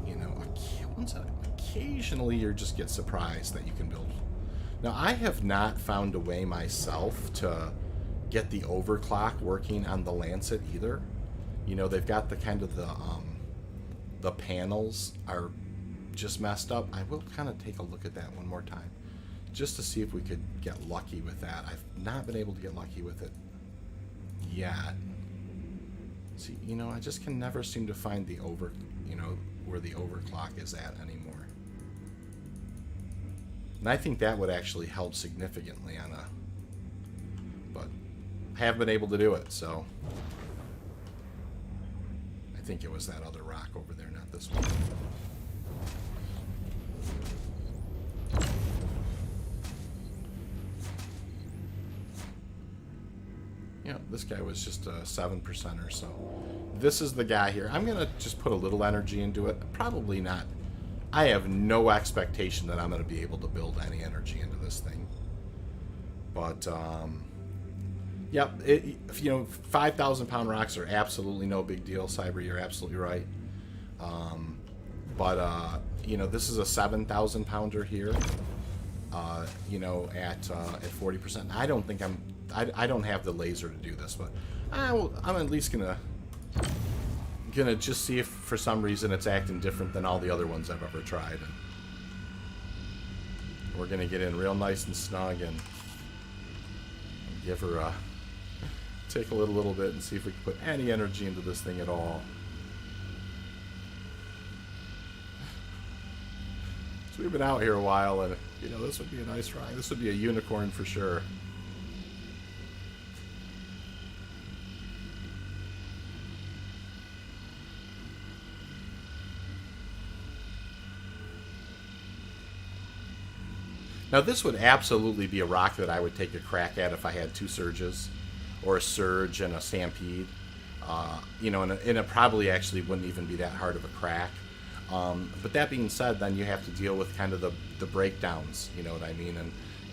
you know, occasionally you just get surprised that you can build. Now, I have not found a way myself to get the overclock working on the Lancet either. You know, they've got the kind of the panels are just messed up. I will kind of take a look at that one more time just to see if we could get lucky with that. I've not been able to get lucky with it yet. See, you know, I just can never seem to find the where the overclock is at anymore. And I think that would actually help significantly on a, but I haven't been able to do it, so I think it was that other rock over there, not this one. Yeah, this guy was just a 7% or so. This is the guy here. I'm going to just put a little energy into it. Probably not. I have no expectation that I'm going to be able to build any energy into this thing. But, yeah, you know, 5,000 pound rocks are absolutely no big deal. Cyber, you're absolutely right. You know, this is a 7,000 pounder here. You know, at 40%. I don't think I don't have the laser to do this, but I'm at least gonna just see if for some reason it's acting different than all the other ones I've ever tried. And we're gonna get in real nice and snug and give her a take a little bit and see if we can put any energy into this thing at all. So we've been out here a while, and you know, this would be a nice ride. This would be a unicorn for sure. Now, this would absolutely be a rock that I would take a crack at if I had 2 surges, or a surge and a stampede. You know, and it probably actually wouldn't even be that hard of a crack. But that being said, then you have to deal with kind of the breakdowns, you know what I mean?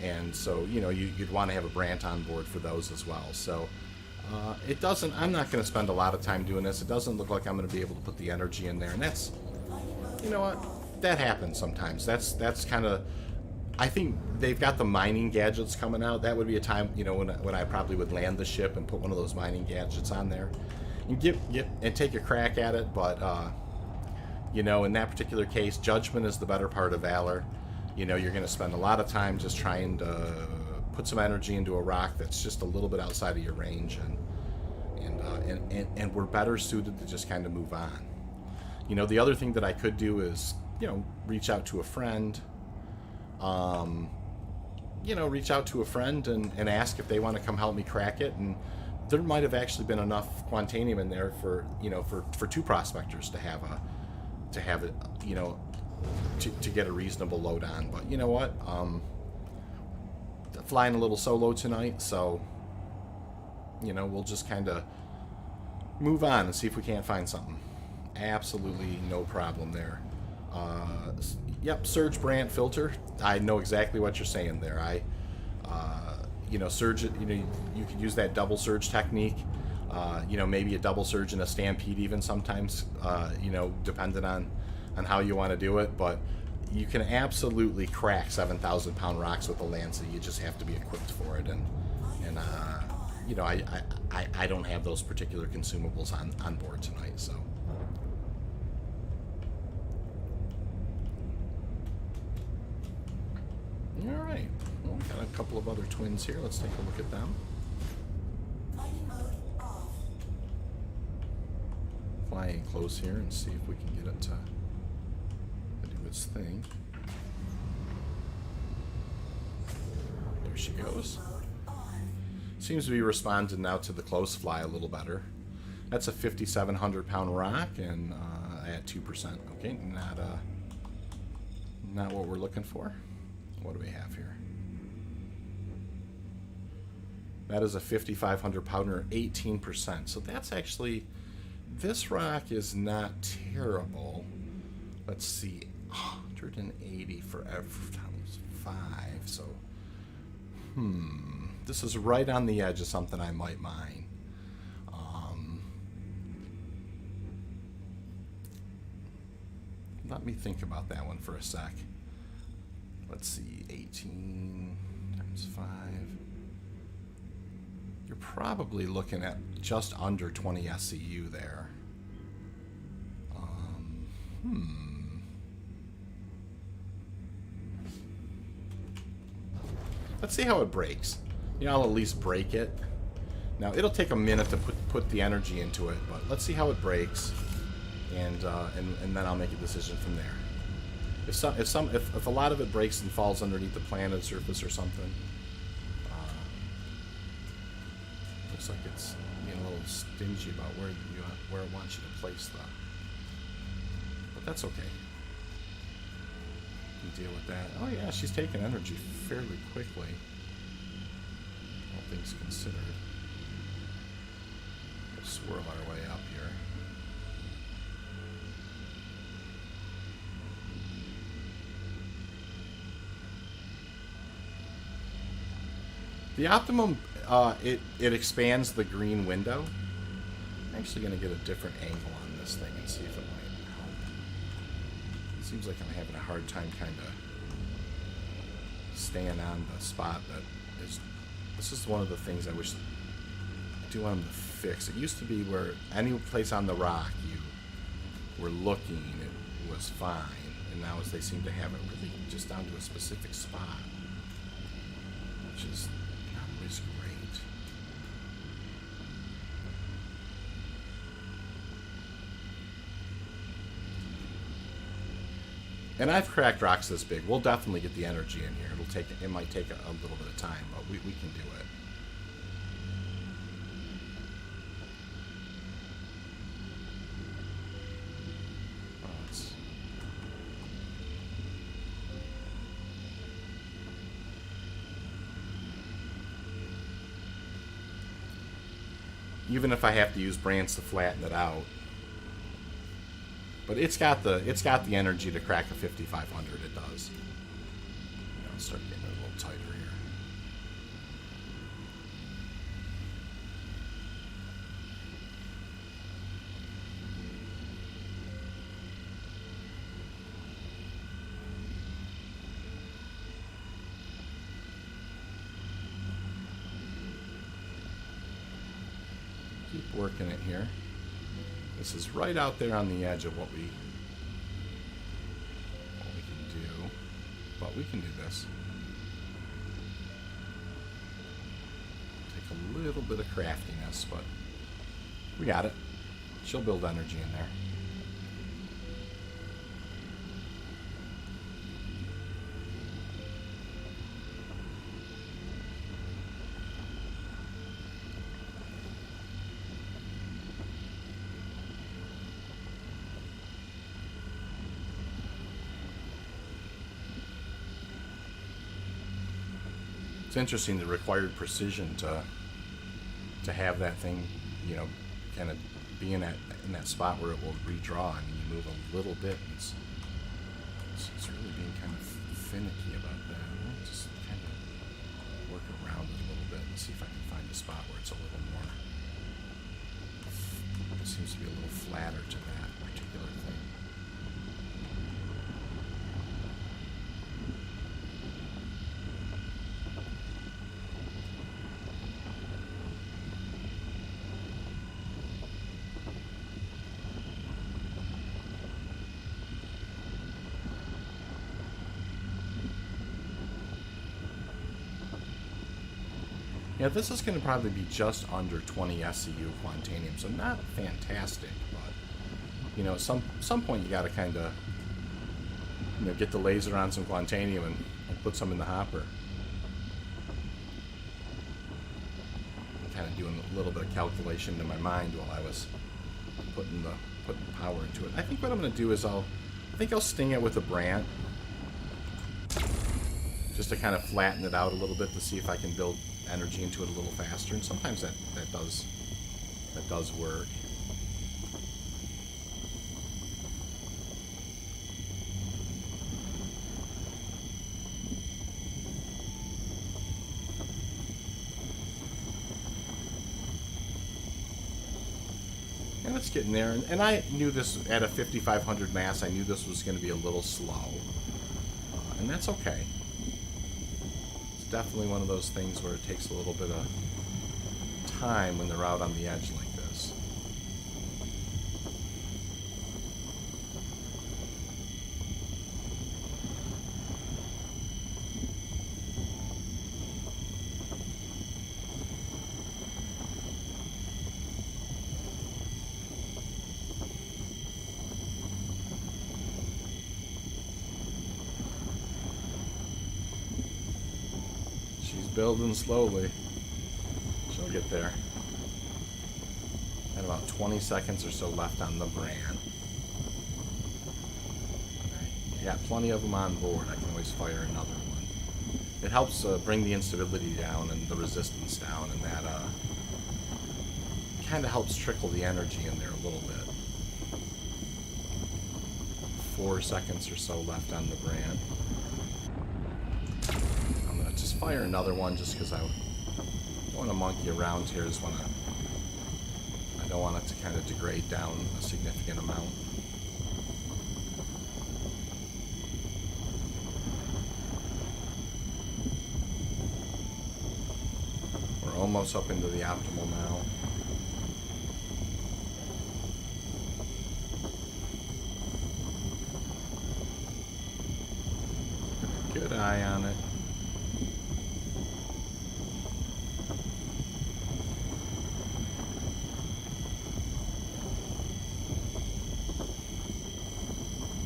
And so, you know, you'd want to have a brant on board for those as well. So it doesn't, I'm not going to spend a lot of time doing this. It doesn't look like I'm going to be able to put the energy in there. And that's, you know what, that happens sometimes. That's kind of, I think they've got the mining gadgets coming out. That would be a time, you know, when I probably would land the ship and put one of those mining gadgets on there and and take a crack at it. But you know, in that particular case, judgment is the better part of valor. You know, you're going to spend a lot of time just trying to put some energy into a rock that's just a little bit outside of your range, and we're better suited to just kind of move on. You know, the other thing that I could do is, you know, reach out to a friend. You know, reach out to a friend and ask if they want to come help me crack it. And there might have actually been enough Quantanium in there for, you know, for 2 prospectors to have it, you know, to get a reasonable load on. But you know what? Flying a little solo tonight, so, you know, we'll just kind of move on and see if we can't find something. Absolutely no problem there. Yep, surge brant filter. I know exactly what you're saying there. You know, surge it. You know, you could use that double surge technique. You know, maybe a double surge and a stampede even sometimes. You know, depending on how you want to do it. But you can absolutely crack 7,000 pound rocks with a Lancet. You just have to be equipped for it, and you know, I don't have those particular consumables on board tonight, so. All right, well, we got a couple of other twins here. Let's take a look at them. Mining mode off. Fly in close here and see if we can get it to do its thing. There she goes. Mode on. Seems to be responding now to the close fly a little better. That's a 5,700 pound rock, and at 2%. Okay, not what we're looking for. What do we have here? That is a 5,500 pounder, 18%. So that's actually, this rock is not terrible. Let's see, 180 for every times 5. So, this is right on the edge of something I might mine. Let me think about that one for a sec. Let's see, 18 times 5. You're probably looking at just under 20 SCU there. Let's see how it breaks. You know, I'll at least break it. Now, it'll take a minute to put the energy into it, but let's see how it breaks, and then I'll make a decision from there. If a lot of it breaks and falls underneath the planet surface or something, looks like it's being a little stingy about where it wants you to place the. But that's okay. You can deal with that. Oh yeah, she's taking energy fairly quickly. All things considered. We'll swirl our way up here. The optimum, it expands the green window. I'm actually going to get a different angle on this thing and see if it might help. It seems like I'm having a hard time kind of staying on the spot that is. This is one of the things I wish I do want them to fix. It used to be where any place on the rock you were looking, it was fine, and now they seem to have it really just down to a specific spot, which is not always great. And I've cracked rocks this big. We'll definitely get the energy in here. It might take a little bit of time, but we can do it. Even if I have to use brands to flatten it out. But it's got the energy to crack a 5500. It does. I'll start getting it a little tighter here. Keep working it here. This is right out there on the edge of what we can do, but we can do this. Take a little bit of craftiness, but we got it. She'll build energy in there. It's interesting the required precision to have that thing, you know, kind of be in that spot where it will redraw. I mean, you move a little bit, and it's really being kind of finicky about that. I'll just kind of work around it a little bit and see if I can find a spot where it's a little more. It seems to be a little flatter to that particular thing. Yeah, this is going to probably be just under 20 SCU Quantanium, so not fantastic, but, you know, at some point you got to kind of, you know, get the laser on some Quantanium and put some in the hopper. Kind of doing a little bit of calculation in my mind while I was putting power into it. I think what I'm going to do is I think I'll sting it with a brand, just to kind of flatten it out a little bit to see if I can build energy into it a little faster. And sometimes that does work. And it's getting there. And I knew this at a 5500 mass. I knew this was going to be a little slow, and that's okay. Definitely one of those things where it takes a little bit of time when they're out on the edge like this. Building slowly. She'll get there. And about 20 seconds or so left on the brand. You got plenty of them on board. I can always fire another one. It helps bring the instability down and the resistance down, and that kind of helps trickle the energy in there a little bit. 4 seconds or so left on the brand. Fire another one just because I don't want to monkey around here. I don't want it to kind of degrade down a significant amount. We're almost up into the optimal now. Good eye on it.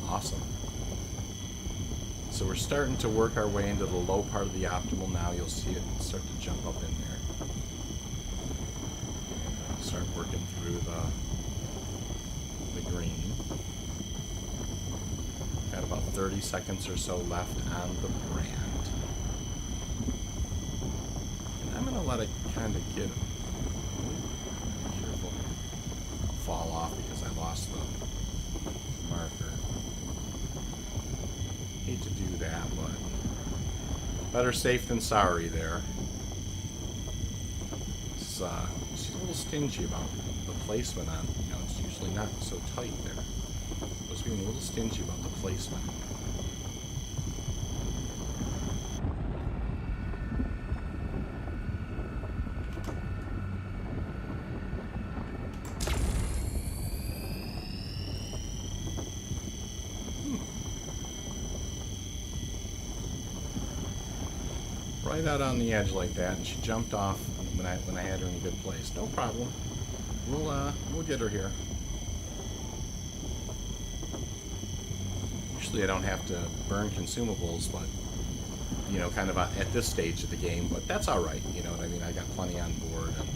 Awesome. So we're starting to work our way into the low part of the optimal now. You'll see it start to jump up in there. Start working through the green. Got about 30 seconds or so left on the brand. And I'm going to let it kind of get... Careful. Fall off because I lost the marker. Hate to do that, but better safe than sorry there. She's a little stingy about the placement on, you know, it's usually not so tight there. I was being a little stingy about the placement. Right out on the edge like that, and she jumped off when I had her in a good place. No problem. We'll get her here. Usually I don't have to burn consumables, but you know, kind of at this stage of the game. But that's all right. You know what I mean? I got plenty on board, and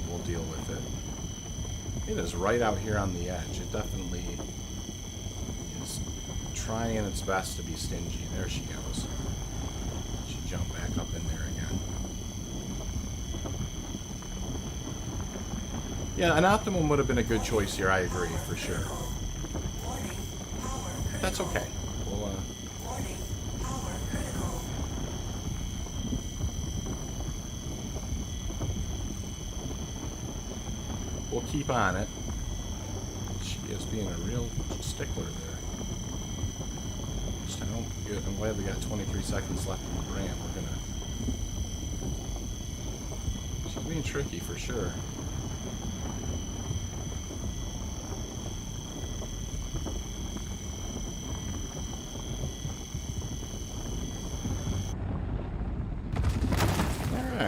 we'll deal with it. It is right out here on the edge. It definitely is trying its best to be stingy. There she goes. Jump back up in there again. Yeah, an optimum would have been a good choice here, I agree, for sure. But that's okay. We'll keep on it. She is being a real stickler there. I'm glad we got 23 seconds left in the brand. She's being tricky for sure.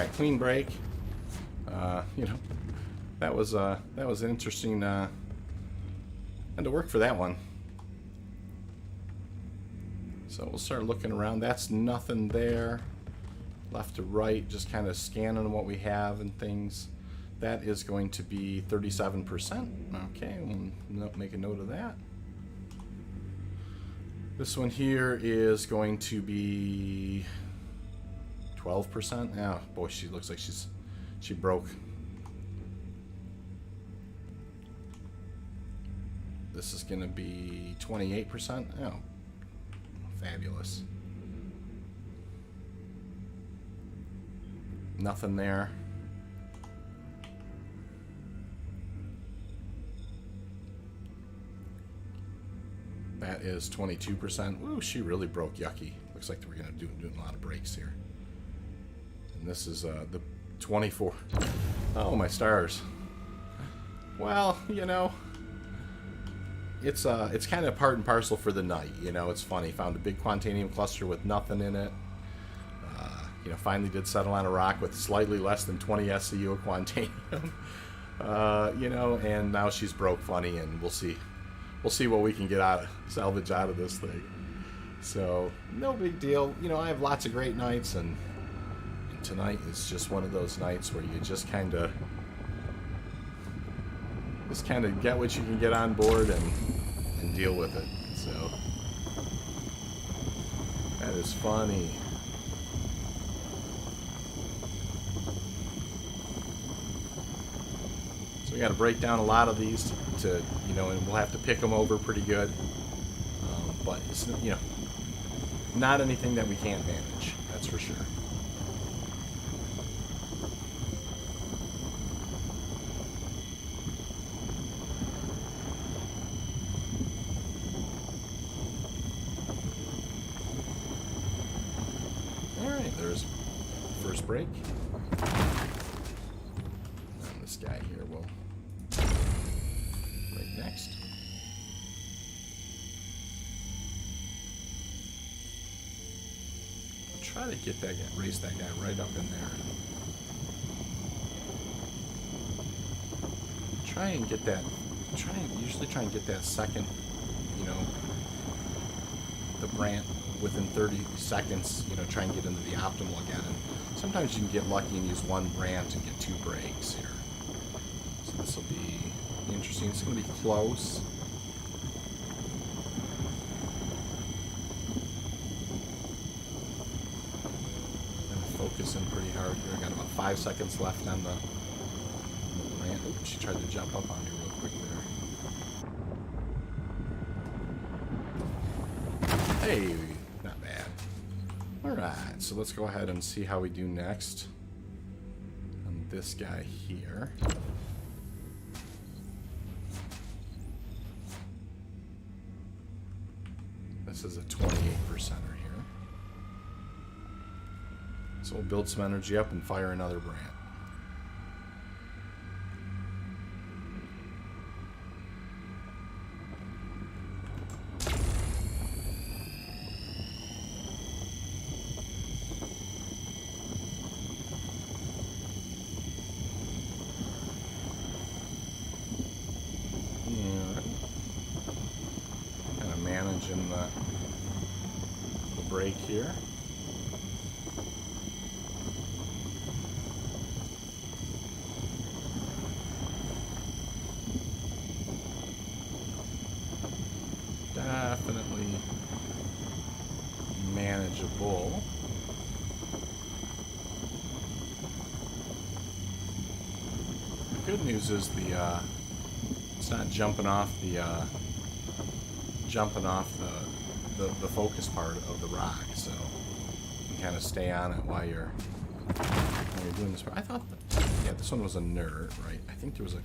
got clean break. You know, that was an interesting and to work for that one. So we'll start looking around. That's nothing there. Left to right, just kind of scanning what we have and things. That is going to be 37%. Okay, we'll make a note of that. This one here is going to be 12%. Oh boy, she looks like she broke. This is going to be 28%. Oh, fabulous. Nothing there. That is 22%. Ooh, she really broke yucky. Looks like we're gonna do a lot of breaks here. And this is the 24. Oh my stars. Well, you know, it's kind of part and parcel for the night. You know, it's funny. Found a big Quantanium cluster with nothing in it. You know, finally did settle on a rock with slightly less than 20 SCU of Quantanium. You know, and now she's broke funny, and we'll see. We'll see what we can get salvage out of this thing. So, no big deal. You know, I have lots of great nights, and tonight is just one of those nights where you just kind of get what you can get on board and deal with it. So, that is funny. So we got to break down a lot of these to you know, and we'll have to pick them over pretty good. But it's, you know, not anything that we can't manage. That's for sure. All right, there's the first break. And this guy here will break next. I'll try to get that guy, race that guy right up in there. Try and get that. Usually try and get that second, you know, the brand within 30 seconds. You know, try and get into the optimal again. And sometimes you can get lucky and use one brand and get 2 breaks here. So this will be interesting. It's going to be close. I'm focusing pretty hard here. I got about 5 seconds left on the brand. Oh, she tried to jump up on me real quick there. Hey, not bad. Alright, so let's go ahead and see how we do next on this guy here. This is a 28%er here. So we'll build some energy up and fire another brand. Managing the break here. Definitely manageable. The good news is it's not jumping off the focus part of the rock, so you can kind of stay on it while you're doing this. I thought, yeah, this one was a nerd, right? I think there was I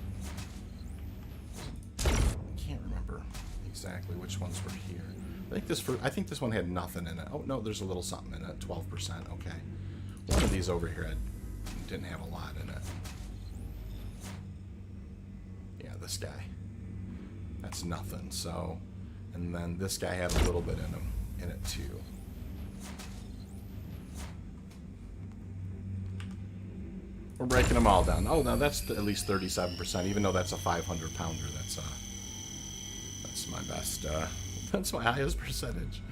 can't remember exactly which ones were here. I think this one had nothing in it. Oh no, there's a little something in it. 12%. Okay, one of these over here didn't have a lot in it. Yeah, this guy. That's nothing. So. And then this guy had a little bit in it too. We're breaking them all down. Oh, now that's at least 37%, even though that's a 500 pounder. That's my best. That's my highest percentage.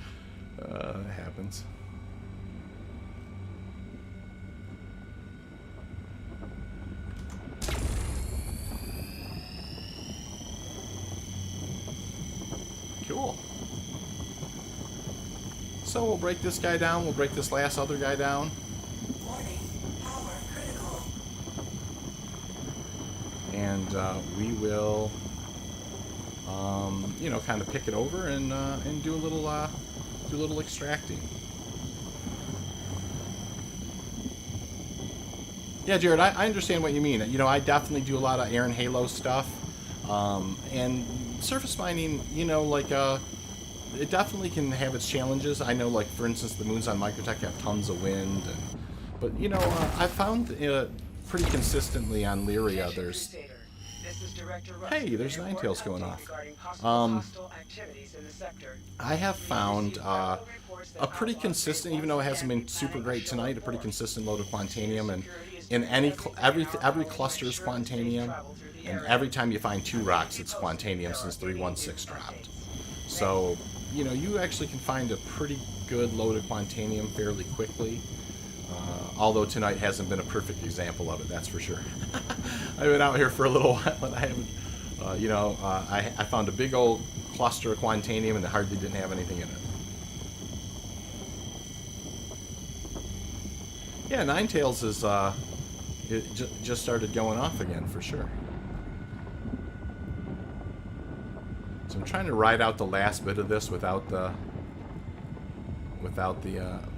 It happens. Cool. So we'll break this guy down. We'll break this last other guy down. Warning. Power critical. And we will, you know, kind of pick it over and do a little extracting. Yeah, Jared, I understand what you mean. You know, I definitely do a lot of air and halo stuff, and surface mining. You know, like it definitely can have its challenges. I know, like for instance, the moons on Microtech have tons of wind, but you know, I found pretty consistently on Lyria there's. Hey, there's Ninetails going off. I have found a pretty consistent, even though it hasn't been super great tonight, a pretty consistent load of Quantanium, and in every cluster is Quantanium, and every time you find 2 rocks, it's Quantanium since 316 dropped. So, you know, you actually can find a pretty good load of Quantanium fairly quickly. Although tonight hasn't been a perfect example of it, that's for sure. I've been out here for a little while, and I haven't, you know, I found a big old cluster of Quantanium, and it hardly didn't have anything in it. Yeah, Ninetails is, it just started going off again, for sure. So I'm trying to ride out the last bit of this without the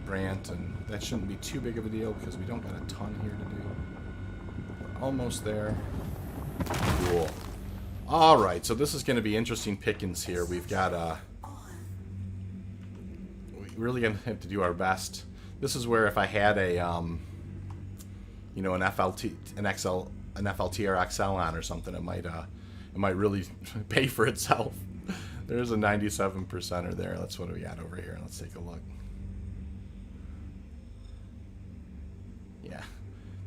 Brant, and that shouldn't be too big of a deal because we don't got a ton here to do. We're almost there. Cool. Alright, so this is going to be interesting pickings here. We've got, we're really going to have to do our best. This is where if I had a, you know, an FLT or XL on or something, it might really pay for itself. There's a 97%er there. That's what we got over here. Let's take a look. Yeah,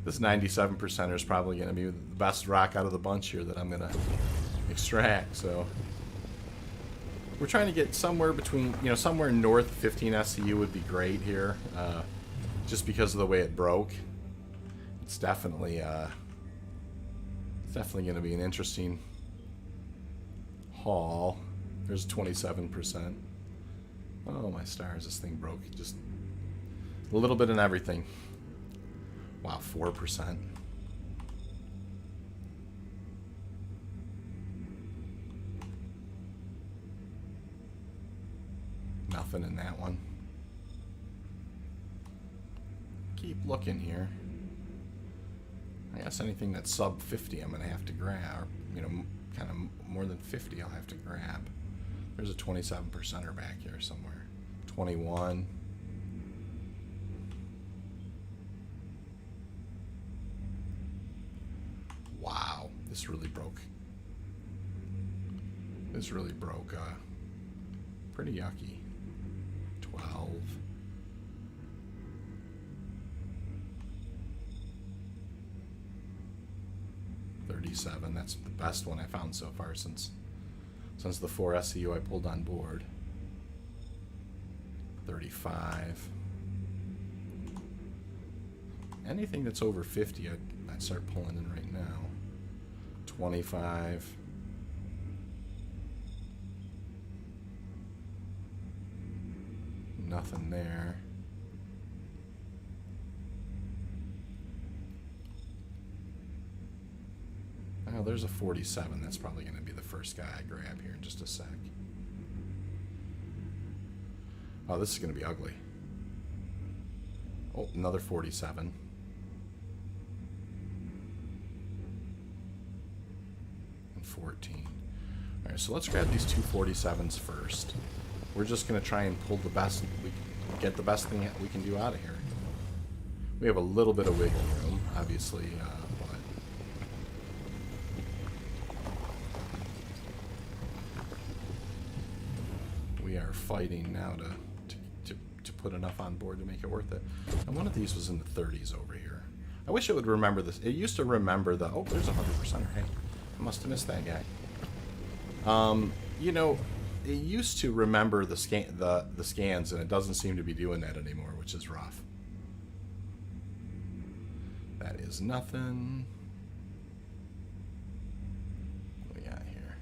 this 97%er is probably going to be the best rock out of the bunch here that I'm going to extract. So we're trying to get somewhere between, you know, somewhere north 15 SCU would be great here, just because of the way it broke. It's definitely going to be an interesting haul. There's 27%. Oh my stars, this thing broke. Just a little bit in everything. Wow, 4%. Nothing in that one. Keep looking here. I guess anything that's sub 50 I'm going to have to grab. Or, you know, kind of more than 50 I'll have to grab. There's a 27%er back here somewhere. 21. Wow, this really broke. This really broke. Pretty yucky. 12. $37. That's the best one I found so far since the 4 SCU I pulled on board. 35. Anything that's over 50, I'd start pulling in right now. 25. Nothing there. Oh, there's a 47. That's probably going to be the first guy I grab here in just a sec. Oh, this is going to be ugly. Oh, another 47. And 14. Alright, so let's grab these two 47s first. We're just going to try and pull the best, get the best thing that we can do out of here. We have a little bit of wiggle room, obviously, but we are fighting now to put enough on board to make it worth it. And one of these was in the 30s over here. I wish it would remember this. It used to remember the... Oh, there's a 100%er. Hey, I must have missed that guy. You know, it used to remember the scans, and it doesn't seem to be doing that anymore, which is rough. That is nothing. What do we got here?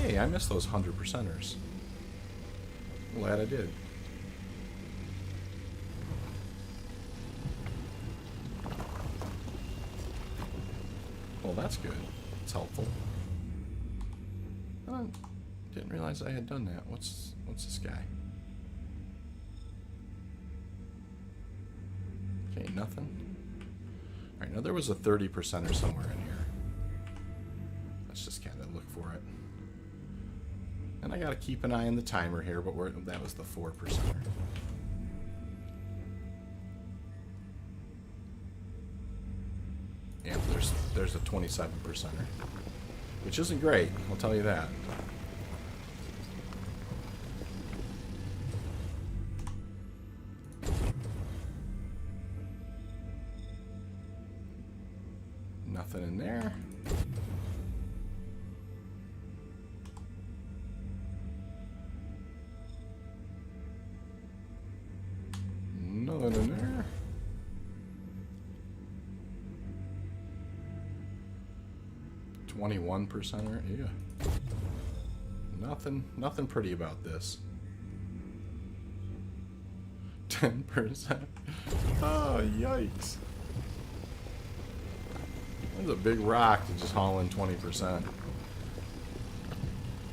Hey, I missed those 100%ers. Glad I did. Well, that's good. It's helpful. I didn't realize I had done that. What's this guy? Okay, nothing. Alright, now there was a 30%er somewhere in here. Let's just kind of look for it. And I gotta keep an eye on the timer here, but that was the 4%er. Yeah, there's a 27%er. Which isn't great, I'll tell you that. Nothing in there. Nothing in there. $21%er, yeah. Nothing pretty about this. 10%. Oh, yikes. That's a big rock to just haul in 20%.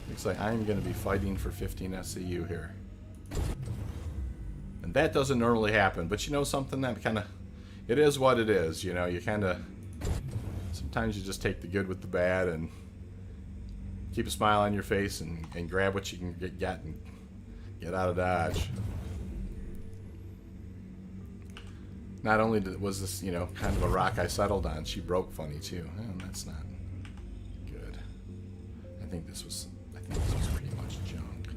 Looks like I'm going to be fighting for 15 SCU here. And that doesn't normally happen, but you know something, that kind of... It is what it is, you know, you kind of... Sometimes you just take the good with the bad and keep a smile on your face and grab what you can get and get out of Dodge. Not only was this, you know, kind of a rock I settled on, she broke funny too. Oh, that's not good. I think this was pretty much junk.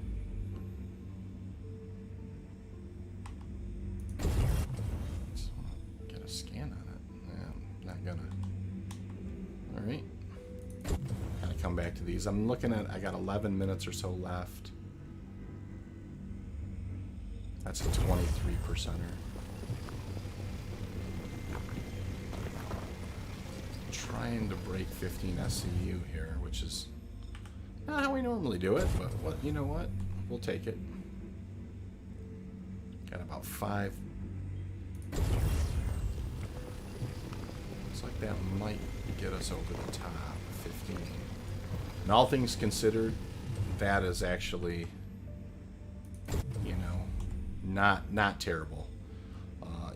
Just want to get a scan on it. Yeah, I'm not gonna. All right. Gotta come back to these. I'm looking at. I got 11 minutes or so left. That's a 23%er. Trying to break 15 SCU here, which is not how we normally do it, but you know what? We'll take it. Got about 5. Looks like that might get us over the top. 15. And all things considered, that is actually, you know, not terrible.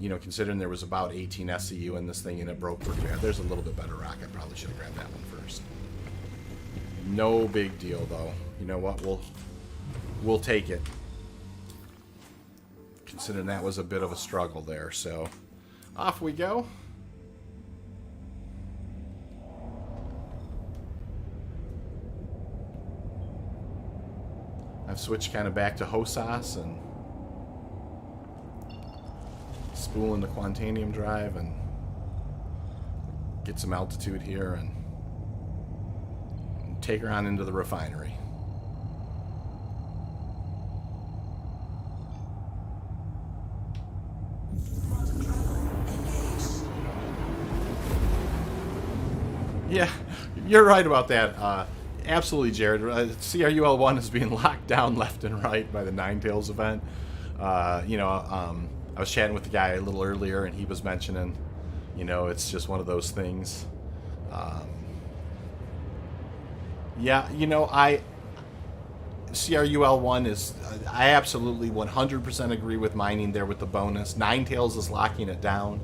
You know, considering there was about 18 SCU in this thing and it broke pretty bad. There's a little bit better rock. I probably should have grabbed that one first. No big deal, though. You know what? We'll take it. Considering that was a bit of a struggle there. So, off we go. I've switched kind of back to Hosas and spooling the Quantanium drive and get some altitude here and take her on into the refinery. Yeah, you're right about that. Absolutely, Jared. CRUL1 is being locked down left and right by the Nine Tails event. You know, I was chatting with the guy a little earlier, and he was mentioning, you know, it's just one of those things. Yeah, you know, CRUL1 is, I absolutely 100% agree with mining there with the bonus. Nine Tails is locking it down.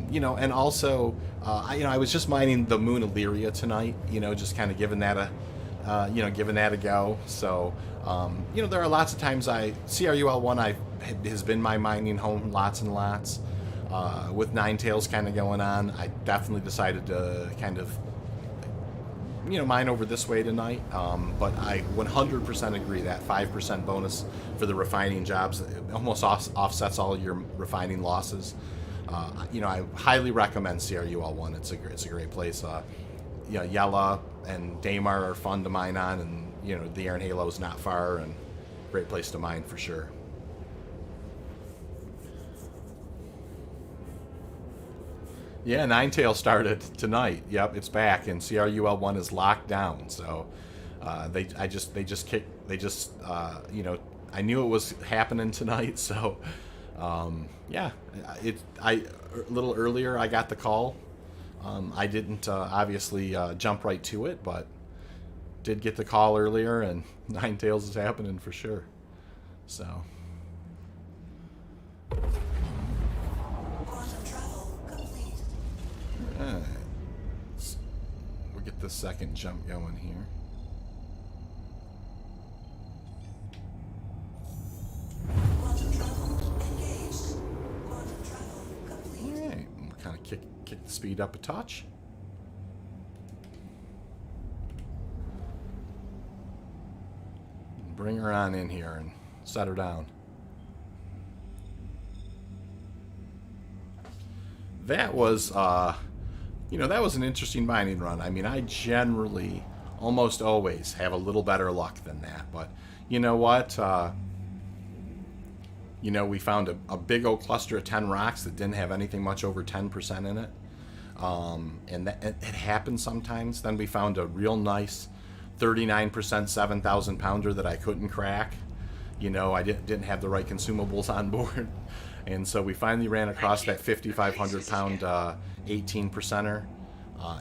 You know, and also, I was just mining the Moon Illyria tonight, you know, just kind of giving that a go. So, you know, there are lots of times CRUL1 has been my mining home lots and lots. With Nine Tails kind of going on, I definitely decided to kind of mine over this way tonight. But I 100% agree that 5% bonus for the refining jobs almost offsets all your refining losses. I highly recommend CRUL1. It's a great place. Yella and Daymar are fun to mine on, and the Iron Halo is not far, and great place to mine for sure. Yeah, Ninetail started tonight. Yep, it's back, and CRUL1 is locked down. So I knew it was happening tonight. So yeah, a little earlier I got the call. I didn't obviously jump right to it, but did get the call earlier, and Ninetails is happening for sure. So. Alright. We'll get the second jump going here. Alright, we'll kind of kick the speed up a touch. Bring her on in here and set her down. That was, that was an interesting mining run. I mean, I generally, almost always, have a little better luck than that. But you know what? We found a big old cluster of 10 rocks that didn't have anything much over 10% in it. And it happens sometimes. Then we found a real nice 39% 7,000 pounder that I couldn't crack. I didn't have the right consumables on board. And so we finally ran across that 5,500 pound 18 percenter.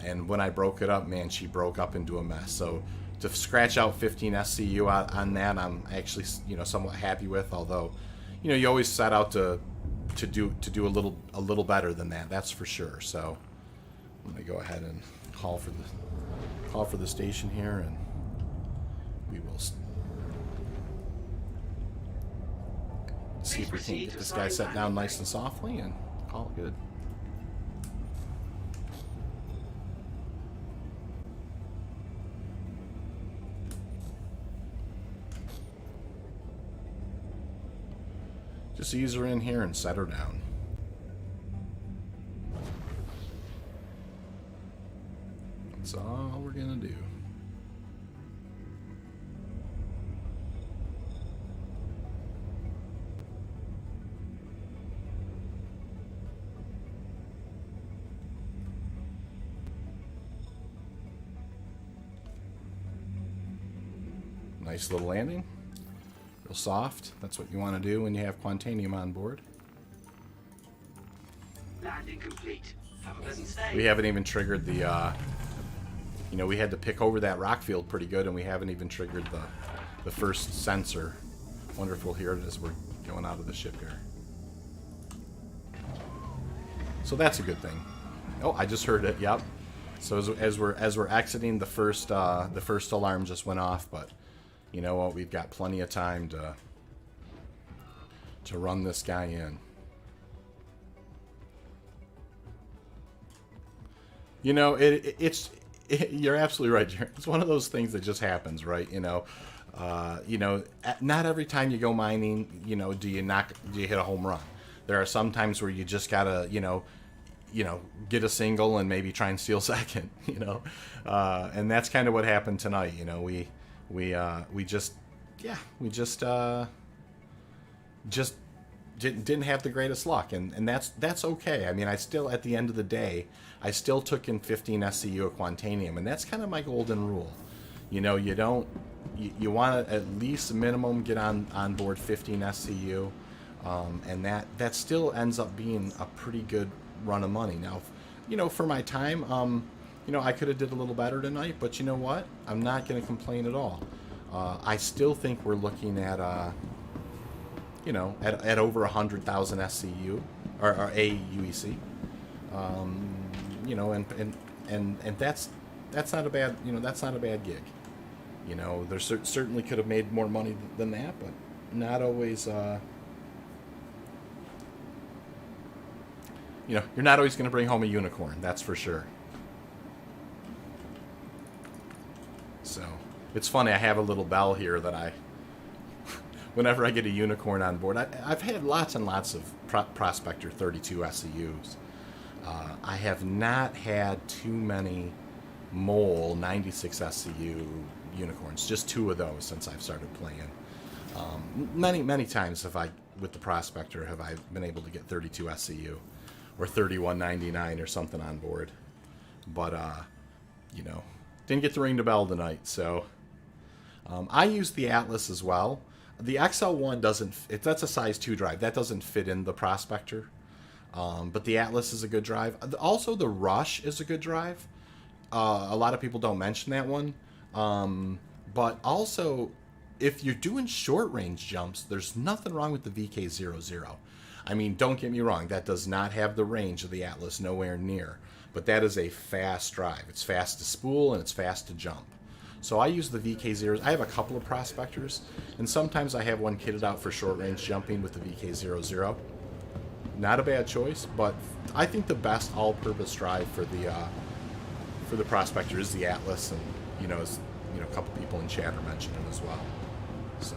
And when I broke it up, man, she broke up into a mess. So to scratch out 15 SCU on that, I'm actually, somewhat happy with. Although, you always set out to do a little better than that. That's for sure. So I'm gonna go ahead and call for the station here, and we will see if we can get this guy set down nice and softly and call it good. Just ease her in here and set her down. That's all we're gonna do. Nice little landing. Real soft. That's what you want to do when you have Quantanium on board. Landing complete. Have a pleasant stay. We haven't even triggered the, we had to pick over that rock field pretty good, and we haven't even triggered the first sensor. Wonder if we'll hear it as we're going out of the ship here. So that's a good thing. Oh, I just heard it. Yep. So as we're exiting, the first alarm just went off, but you know what? We've got plenty of time to run this guy in. You're absolutely right, Jared. It's one of those things that just happens, right? Not every time you go mining, do you hit a home run. There are some times where you just gotta, get a single and maybe try and steal second, and that's kind of what happened tonight. We just didn't have the greatest luck, and that's okay. I mean, I still, at the end of the day, I still took in 15 SCU of Quantanium, and that's kind of my golden rule. You want to at least minimum get on board 15 SCU, and that still ends up being a pretty good run of money. Now, for my time, I could have did a little better tonight, but you know what? I'm not going to complain at all. I still think we're looking at at over 100,000 SCU or AUEC. And that's not a bad that's not a bad gig. There certainly could have made more money than that, but not always. You're not always going to bring home a unicorn. That's for sure. It's funny, I have a little bell here that I, whenever I get a unicorn on board, I've had lots and lots of Prospector 32 SEUs. I have not had too many Mole 96 SCU unicorns, just 2 of those since I've started playing. Many times with the Prospector, have I been able to get 32 SCU or 3199 or something on board. But, didn't get to ring the bell tonight, so I use the Atlas as well. The XL1 that's a size 2 drive. That doesn't fit in the Prospector. But the Atlas is a good drive. Also, the Rush is a good drive. A lot of people don't mention that one. But also, if you're doing short-range jumps, there's nothing wrong with the VK00. I mean, don't get me wrong. That does not have the range of the Atlas, nowhere near. But that is a fast drive. It's fast to spool, and it's fast to jump. So I use the VK0s. I have a couple of Prospectors, and sometimes I have one kitted out for short-range jumping with the VK00. Not a bad choice, but I think the best all-purpose drive for the Prospector is the Atlas, and a couple people in chat are mentioning it as well. So,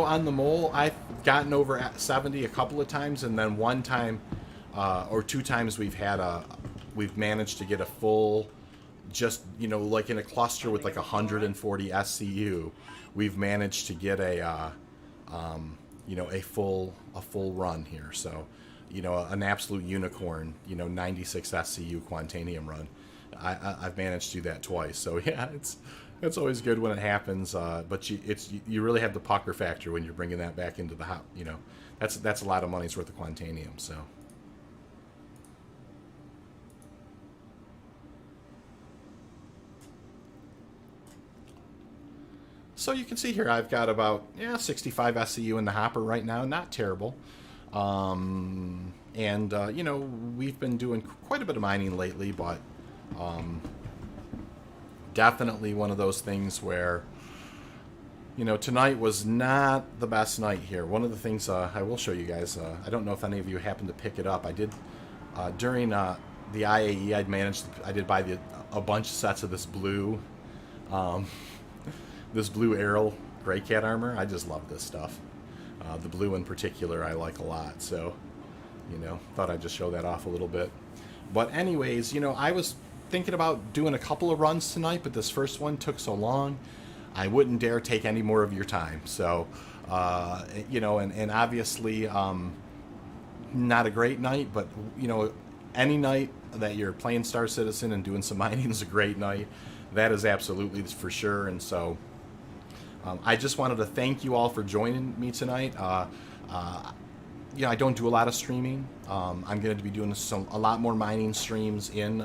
on the Mole, I've gotten over at 70 a couple of times, and then one time or 2 times we've managed to get a full, just like in a cluster with like 140 SCU, we've managed to get a full run here. So, an absolute unicorn, 96 SCU Quantanium run. I've managed to do that twice. So yeah, it's always good when it happens. But you really have the pucker factor when you're bringing that back into the house. That's a lot of money's worth of Quantanium. So you can see here I've got about 65 SCU in the hopper right now. Not terrible. We've been doing quite a bit of mining lately, but definitely one of those things where, tonight was not the best night here. One of the things I will show you guys, I don't know if any of you happened to pick it up. I did, during the IAE, I did buy a bunch of sets of this blue Arrow Gray Cat armor. I just love this stuff. The blue in particular I like a lot, so thought I'd just show that off a little bit. But anyways, I was thinking about doing a couple of runs tonight, but this first one took so long I wouldn't dare take any more of your time. So and obviously not a great night, but any night that you're playing Star Citizen and doing some mining is a great night. That is absolutely for sure. And so I just wanted to thank you all for joining me tonight. I don't do a lot of streaming. I'm going to be doing a lot more mining streams in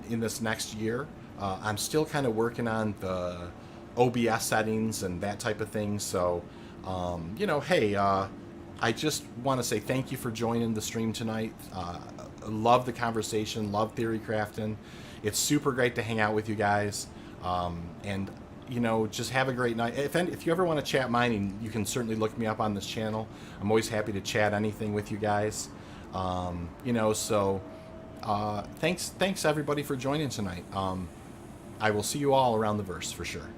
this next year. I'm still kind of working on the OBS settings and that type of thing. So, hey, I just want to say thank you for joining the stream tonight. Love the conversation. Love theory crafting. It's super great to hang out with you guys. And just have a great night. If you ever want to chat mining, you can certainly look me up on this channel. I'm always happy to chat anything with you guys. Thanks everybody for joining tonight. I will see you all around the verse for sure.